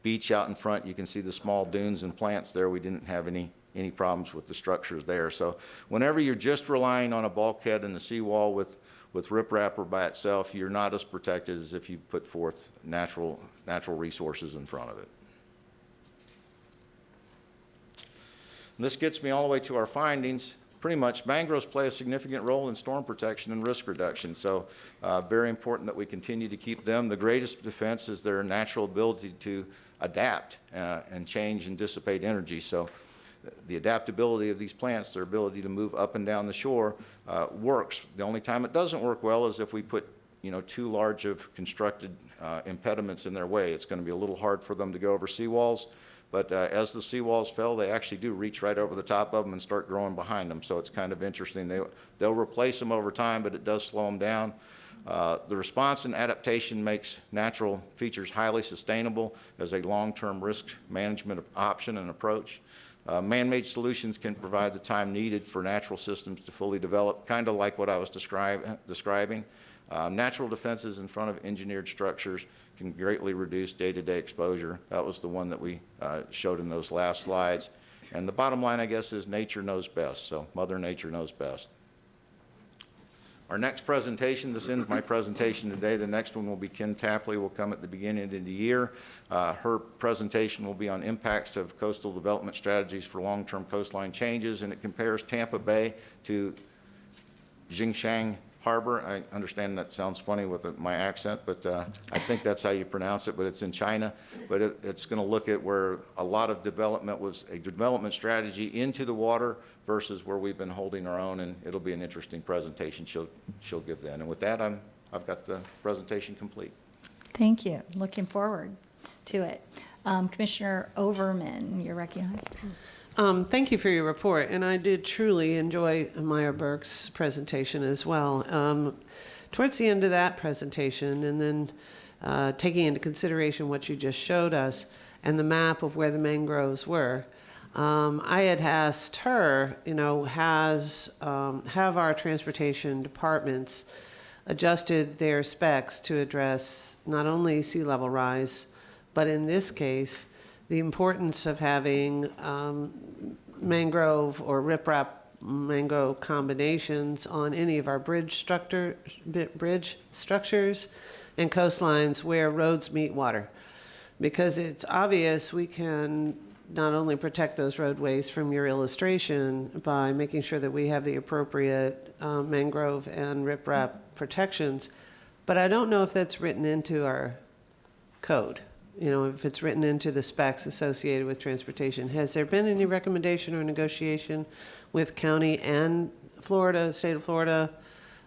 beach out in front, you can see the small dunes and plants there. We didn't have any problems with the structures there. So whenever you're just relying on a bulkhead and the seawall with riprap or by itself, you're not as protected as if you put forth natural resources in front of it. And this gets me all the way to our findings. Pretty much, mangroves play a significant role in storm protection and risk reduction, so very important that we continue to keep them. The greatest defense is their natural ability to adapt and change and dissipate energy. So the adaptability of these plants, their ability to move up and down the shore, works. The only time it doesn't work well is if we put too large of constructed impediments in their way. It's going to be a little hard for them to go over seawalls. But as the seawalls fell, they actually do reach right over the top of them and start growing behind them. So it's kind of interesting. They'll replace them over time, but it does slow them down. The response and adaptation makes natural features highly sustainable as a long-term risk management option and approach. Man-made solutions can provide the time needed for natural systems to fully develop, kind of like what I was describing. Natural defenses in front of engineered structures can greatly reduce day-to-day exposure. That was the one that we showed in those last slides. And the bottom line, I guess, is nature knows best. So Mother Nature knows best. Our next presentation, this ends my presentation today. The next one will be Ken Tapley, will come at the beginning of the year. Her presentation will be on impacts of coastal development strategies for long-term coastline changes, and it compares Tampa Bay to Jingshan Harbor. I understand that sounds funny with my accent, but I think that's how you pronounce it, but it's in China. But it's going to look at where a lot of development was a development strategy into the water versus where we've been holding our own, and it'll be an interesting presentation she'll give then. And with that, I've got the presentation complete. Thank you. Looking forward to it. Commissioner Overman, you're recognized. Thank you for your report, and I did truly enjoy Meyer Burke's presentation as well. Towards the end of that presentation, and then taking into consideration what you just showed us and the map of where the mangroves were, I had asked her, have our transportation departments adjusted their specs to address not only sea level rise, but in this case, the importance of having mangrove or riprap mangrove combinations on any of our bridge structures and coastlines where roads meet water. Because it's obvious we can not only protect those roadways from your illustration by making sure that we have the appropriate mangrove and riprap protections, but I don't know if that's written into our code. If it's written into the specs associated with transportation. Has there been any recommendation or negotiation with county and state of Florida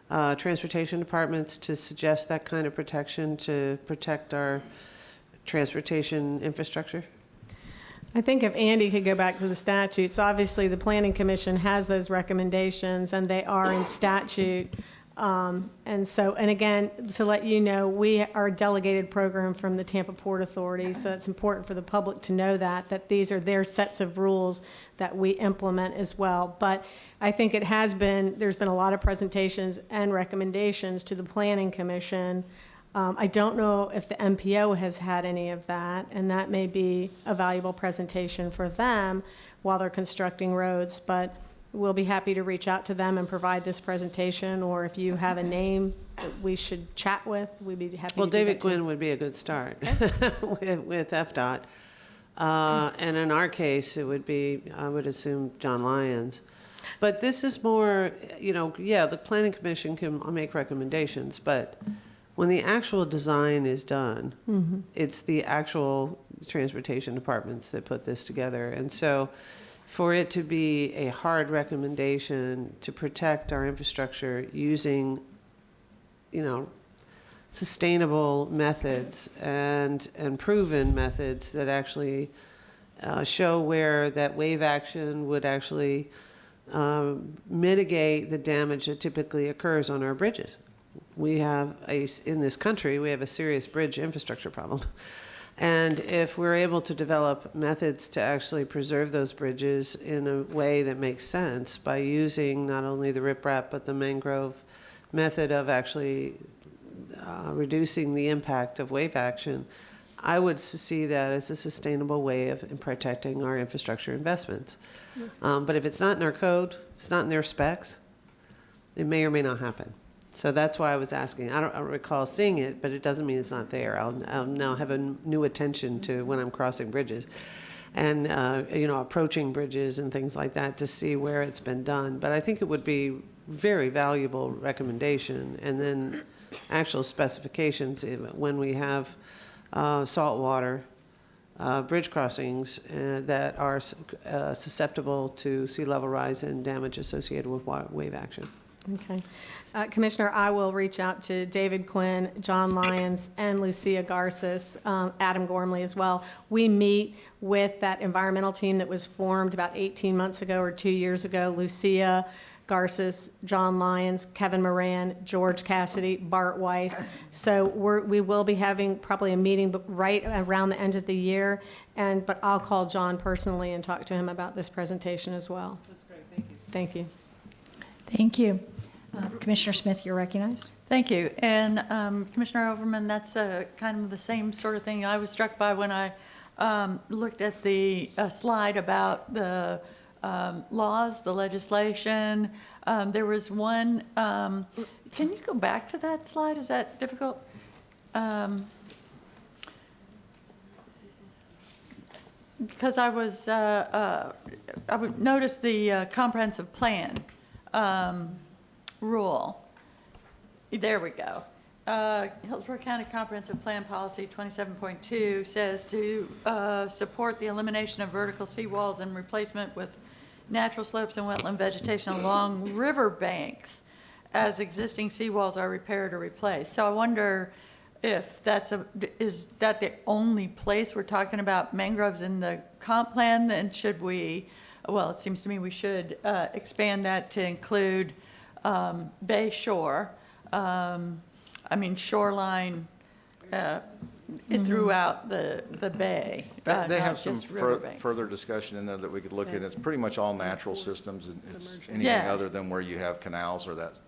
transportation departments to suggest that kind of protection to protect our transportation infrastructure? I think if Andy could go back to the statutes, obviously the Planning Commission has those recommendations and they are in statute. And again, to let you know, we are a delegated program from the Tampa Port Authority, so it's important for the public to know that these are their sets of rules that we implement as well. But I think there's been a lot of presentations and recommendations to the Planning Commission. I don't know if the MPO has had any of that, and that may be a valuable presentation for them while they're constructing roads, but we'll be happy to reach out to them and provide this presentation, or if you have a name that we should chat with, we'd be happy to do that. David Gwynn would be a good start with FDOT. And in our case, it would be, I would assume, John Lyons. But this is more, yeah, the planning commission can make recommendations, but when the actual design is done, it's the actual transportation departments that put this together. And so for it to be a hard recommendation to protect our infrastructure using, sustainable methods and proven methods that actually show where that wave action would actually mitigate the damage that typically occurs on our bridges. In this country, we have a serious bridge infrastructure problem. And if we're able to develop methods to actually preserve those bridges in a way that makes sense by using not only the riprap, but the mangrove method of actually reducing the impact of wave action, I would see that as a sustainable way of protecting our infrastructure investments. But if it's not in our code, it's not in their specs, it may or may not happen. So that's why I was asking. I don't recall seeing it, but it doesn't mean it's not there. I'll now have a new attention to when I'm crossing bridges and, approaching bridges and things like that to see where it's been done. But I think it would be very valuable recommendation, and then actual specifications when we have saltwater bridge crossings that are susceptible to sea level rise and damage associated with wave action. Okay. Commissioner, I will reach out to David Quinn, John Lyons, and Lucia Garces, Adam Gormley as well. We meet with that environmental team that was formed about 18 months ago or 2 years ago. Lucia Garces, John Lyons, Kevin Moran, George Cassidy, Bart Weiss. So we will be having probably a meeting right around the end of the year, but I'll call John personally and talk to him about this presentation as well. That's great. Thank you. Thank you. Thank you. Commissioner Smith, you're recognized. Thank you. And Commissioner Overman, that's kind of the same sort of thing I was struck by when I looked at the slide about the laws, the legislation. There was one, can you go back to that slide? Is that difficult? Because I would notice the comprehensive plan rule. There we go. Hillsborough County Comprehensive Plan Policy 27.2 says to support the elimination of vertical seawalls and replacement with natural slopes and wetland vegetation along river banks as existing seawalls are repaired or replaced. So I wonder if is that the only place we're talking about mangroves in the comp plan? Then should we, well, it seems to me we should expand that to include bay shore, shoreline throughout the bay. They have some further discussion in there that we could look at. It's pretty much all natural systems, and it's anything other than where you have canals or that,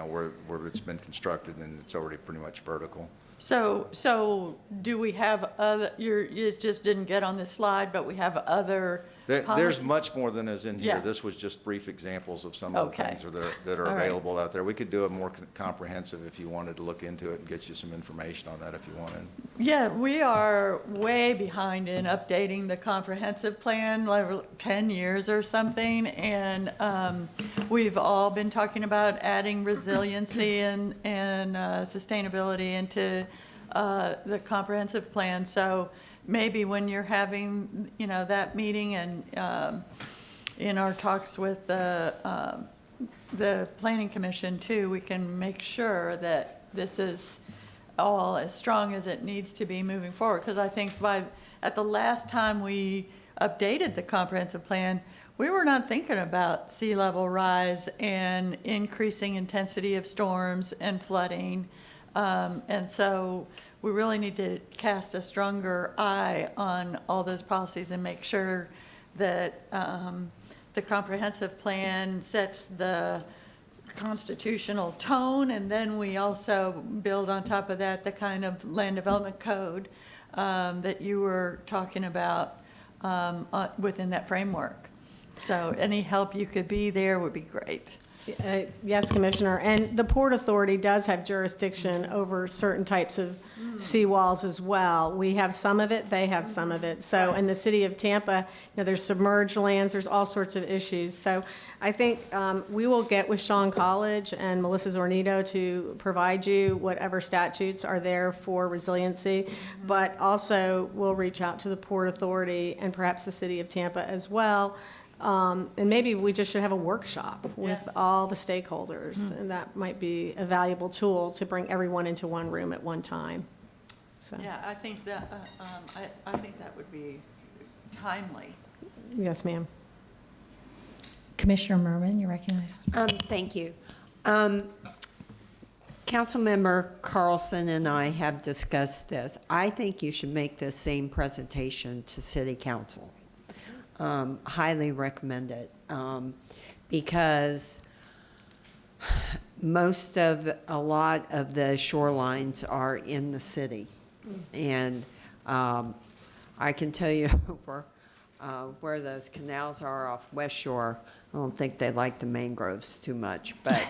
where it's been constructed and it's already pretty much vertical. So do we have other, you just didn't get on this slide, but we have other There's much more than is in here. Yeah. This was just brief examples of some of the things that are available out there. We could do a more comprehensive if you wanted to look into it and get you some information on that if you wanted. Yeah, we are way behind in updating the comprehensive plan, like 10 years or something, and we've all been talking about adding resiliency and sustainability into the comprehensive plan. So maybe when you're having, that meeting and in our talks with the Planning Commission too, we can make sure that this is all as strong as it needs to be moving forward. Because I think at the last time we updated the comprehensive plan, we were not thinking about sea level rise and increasing intensity of storms and flooding. And so we really need to cast a stronger eye on all those policies and make sure that the comprehensive plan sets the constitutional tone, and then we also build on top of that the kind of land development code that you were talking about within that framework. So any help you could be there would be great. Yes, Commissioner. And the Port Authority does have jurisdiction over certain types of seawalls as well. We have some of it, they have some of it. So in the city of Tampa, there's submerged lands, there's all sorts of issues. So I think we will get with Sean College and Melissa Zornito to provide you whatever statutes are there for resiliency, but also we'll reach out to the Port Authority and perhaps the city of Tampa as well. And maybe we just should have a workshop with all the stakeholders, and that might be a valuable tool to bring everyone into one room at one time. So, Yeah, I think that, I think that would be timely. yes, ma'am. Commissioner Merman, you're recognized. Thank you. Councilmember Carlson and I have discussed this. I think you should make this same presentation to City Council. Highly recommend it, because a lot of the shorelines are in the city. And I can tell you where those canals are off West Shore, I don't think they like the mangroves too much. But,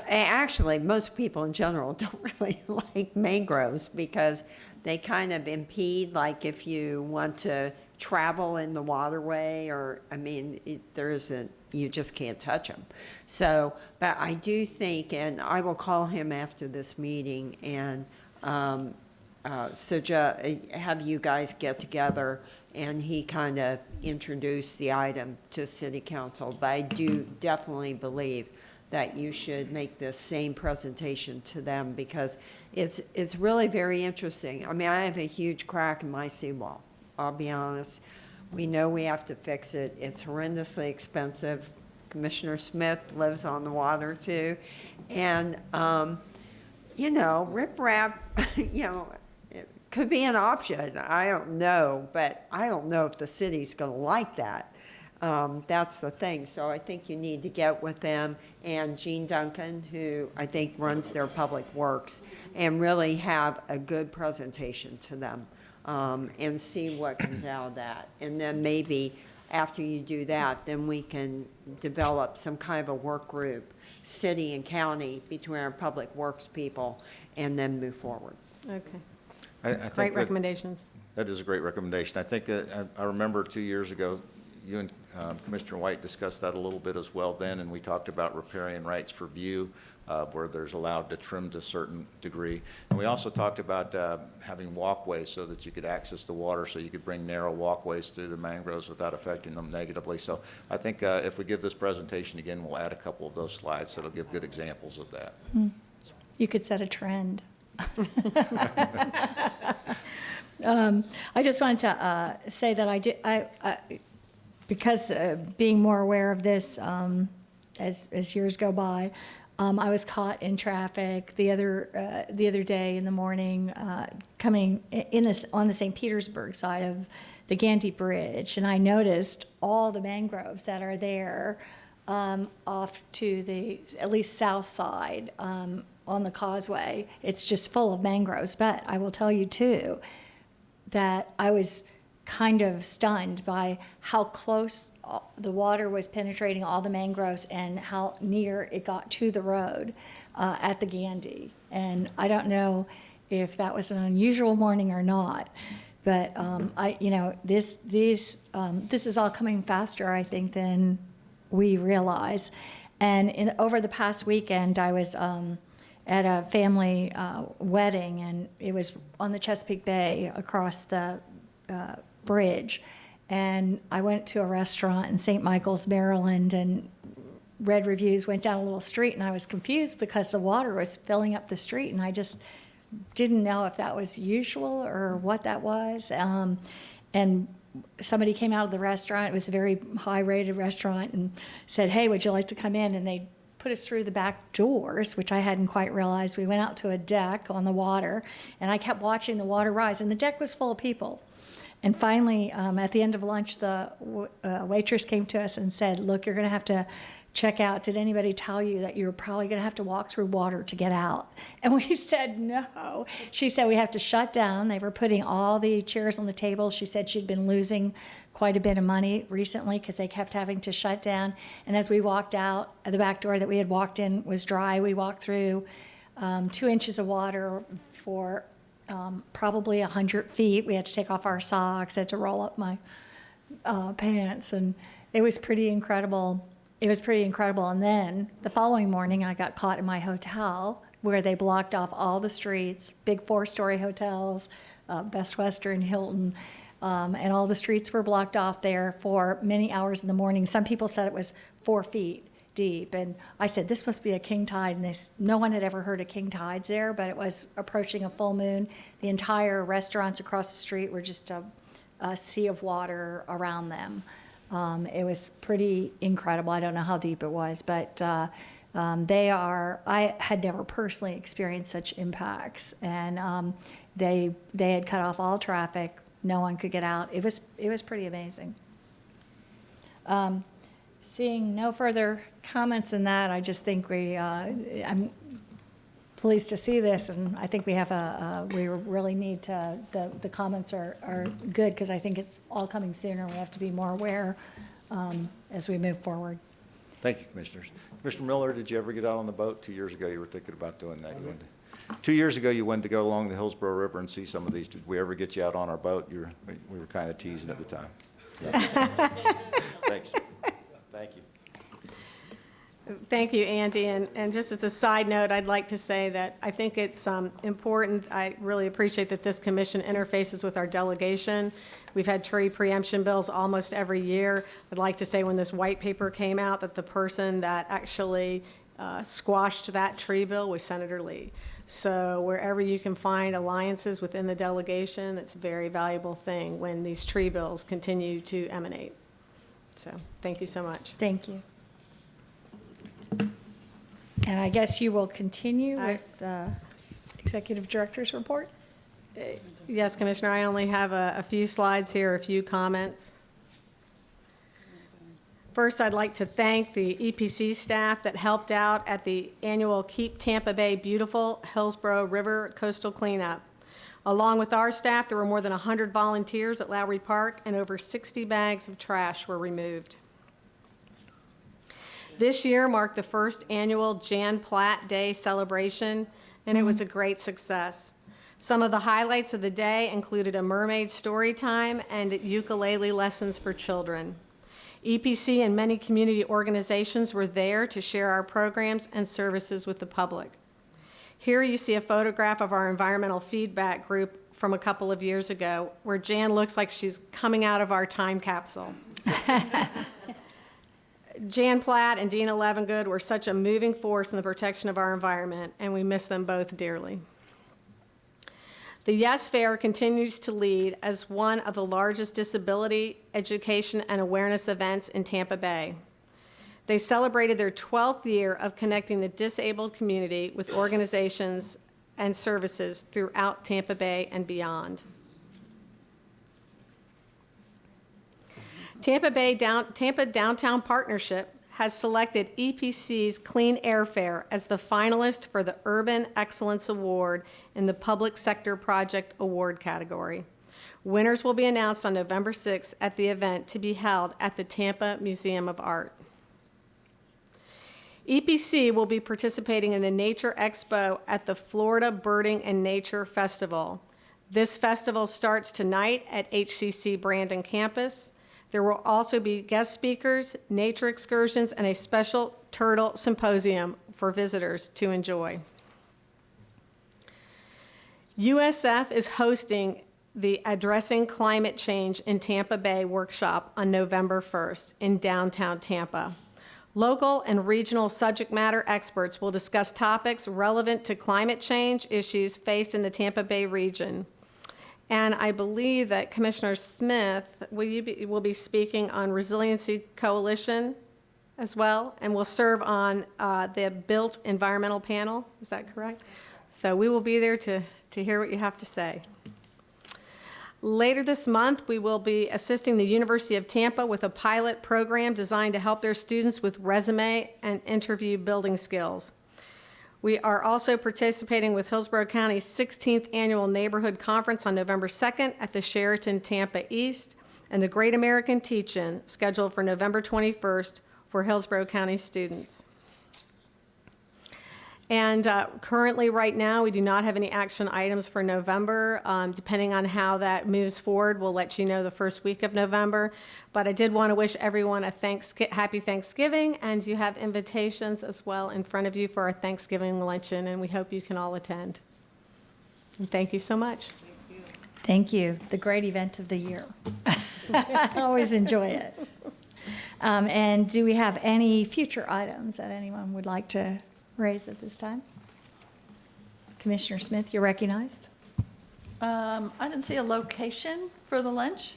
actually, most people in general don't really like mangroves because they kind of impede, like if you want to travel in the waterway, or, you just can't touch them. So, but I do think, and I will call him after this meeting and have you guys get together and he kind of introduce the item to City Council. But I do definitely believe that you should make this same presentation to them because it's really very interesting. I have a huge crack in my seawall. I'll be honest. We know we have to fix it. It's horrendously expensive. Commissioner Smith lives on the water too. And, riprap, it could be an option. I don't know, but I don't know if the city's going to like that. That's the thing. So I think you need to get with them and Gene Duncan, who I think runs their public works, and really have a good presentation to them. And see what comes out of that. And then maybe after you do that, then we can develop some kind of a work group, city and county, between our public works people, and then move forward. Okay. I think Great recommendations. That is a great recommendation. I think I remember 2 years ago, you and Commissioner White discussed that a little bit as well then, and we talked about riparian rights for view, where there's allowed to trim to a certain degree. And we also talked about having walkways so that you could access the water, so you could bring narrow walkways through the mangroves without affecting them negatively. So I think if we give this presentation again, we'll add a couple of those slides that'll give good examples of that. You could set a trend. I just wanted to say that because being more aware of this as years go by, I was caught in traffic the other day in the morning, coming on the St. Petersburg side of the Gandy Bridge, and I noticed all the mangroves that are there off to the at least south side on the causeway. It's just full of mangroves. But I will tell you too that I was kind of stunned by how close the water was penetrating all the mangroves and how near it got to the road at the Gandy. And I don't know if that was an unusual morning or not, but this is all coming faster, I think, than we realize. And over the past weekend, I was at a family wedding, and it was on the Chesapeake Bay across the bridge. And I went to a restaurant in St. Michael's, Maryland, and read reviews, went down a little street, and I was confused because the water was filling up the street, and I just didn't know if that was usual or what that was. And somebody came out of the restaurant, it was a very high-rated restaurant, and said, "Hey, would you like to come in?" And they put us through the back doors, which I hadn't quite realized. We went out to a deck on the water, and I kept watching the water rise, and the deck was full of people. And finally, at the end of lunch, the waitress came to us and said, "Look, you're going to have to check out. Did anybody tell you that you're probably going to have to walk through water to get out?" And we said, "No." She said, "We have to shut down." They were putting all the chairs on the tables. She said she'd been losing quite a bit of money recently because they kept having to shut down. And as we walked out, the back door that we had walked in was dry. We walked through 2 inches of water for probably 100 feet. We had to take off our socks, had to roll up my pants, and it was pretty incredible. It was pretty incredible. And then the following morning, I got caught in my hotel where they blocked off all the streets, big 4-story hotels, Best Western, Hilton, and all the streets were blocked off there for many hours in the morning. Some people said it was 4 feet deep, and I said, this must be a king tide, and no one had ever heard of king tides there, but it was approaching a full moon. The entire restaurants across the street were just a sea of water around them. It was pretty incredible. I don't know how deep it was, but I had never personally experienced such impacts, and they had cut off all traffic. No one could get out. It was pretty amazing. Seeing no further comments in that, I just think I'm pleased to see this, and I think we really need to, the comments are good, because I think it's all coming sooner. We have to be more aware as we move forward. Thank you, Commissioners. Commissioner Miller, did you ever get out on the boat? 2 years ago, you were thinking about doing that. 2 years ago, you went to go along the Hillsborough River and see some of these. Did we ever get you out on our boat? We were kind of teasing at the time. Yeah. Thanks. Thank you. Thank you, Andy. And just as a side note, I'd like to say that I think it's important. I really appreciate that this commission interfaces with our delegation. We've had tree preemption bills almost every year. I'd like to say when this white paper came out that the person that actually squashed that tree bill was Senator Lee. So wherever you can find alliances within the delegation, it's a very valuable thing when these tree bills continue to emanate. So thank you so much. Thank you. And I guess you will continue with the Executive Director's report? Yes, Commissioner, I only have a few slides here, a few comments. First, I'd like to thank the EPC staff that helped out at the annual Keep Tampa Bay Beautiful Hillsborough River Coastal Cleanup. Along with our staff, there were more than 100 volunteers at Lowry Park, and over 60 bags of trash were removed. This year marked the first annual Jan Platt Day celebration, and it was a great success. Some of the highlights of the day included a mermaid story time and ukulele lessons for children. EPC and many community organizations were there to share our programs and services with the public. Here you see a photograph of our environmental feedback group from a couple of years ago, where Jan looks like she's coming out of our time capsule. Jan Platt and Dina Levengood were such a moving force in the protection of our environment, and we miss them both dearly. The Yes Fair continues to lead as one of the largest disability education and awareness events in Tampa Bay. They celebrated their 12th year of connecting the disabled community with organizations and services throughout Tampa Bay and beyond. Tampa Downtown Partnership has selected EPC's Clean Air Fair as the finalist for the Urban Excellence Award in the Public Sector Project Award category. Winners will be announced on November 6th at the event to be held at the Tampa Museum of Art. EPC will be participating in the Nature Expo at the Florida Birding and Nature Festival. This festival starts tonight at HCC Brandon campus. There will also be guest speakers, nature excursions, and a special turtle symposium for visitors to enjoy. USF is hosting the Addressing Climate Change in Tampa Bay workshop on November 1st in downtown Tampa. Local and regional subject matter experts will discuss topics relevant to climate change issues faced in the Tampa Bay region. And I believe that Commissioner Smith will be speaking on Resiliency Coalition as well, and will serve on the Built Environmental Panel. Is that correct? So we will be there to hear what you have to say. Later this month, we will be assisting the University of Tampa with a pilot program designed to help their students with resume and interview building skills. We are also participating with Hillsborough County's 16th Annual Neighborhood Conference on November 2nd at the Sheraton Tampa East, and the Great American Teach-In scheduled for November 21st for Hillsborough County students. And currently, right now, we do not have any action items for November. Depending on how that moves forward, we'll let you know the first week of November. But I did want to wish everyone a happy Thanksgiving, and you have invitations as well in front of you for our Thanksgiving luncheon, and we hope you can all attend. And thank you so much. Thank you. The great event of the year. I always enjoy it. And do we have any future items that anyone would like to raise at this time? Commissioner Smith, you're recognized. I didn't see a location for the lunch.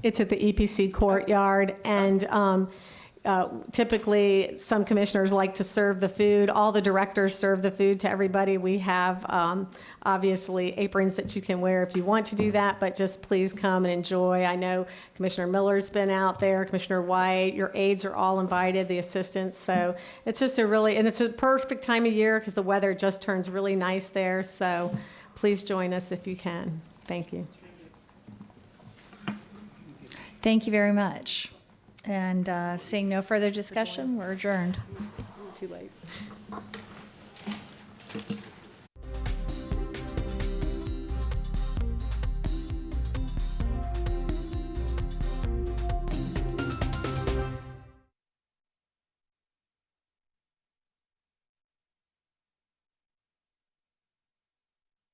It's at the EPC courtyard, and typically, some commissioners like to serve the food. All the directors serve the food to everybody. We have, obviously, aprons that you can wear if you want to do that, but just please come and enjoy. I know Commissioner Miller's been out there, Commissioner White, your aides are all invited, the assistants. So it's just and it's a perfect time of year because the weather just turns really nice there. So please join us if you can. Thank you. Thank you very much. And seeing no further discussion, we're adjourned. Too late.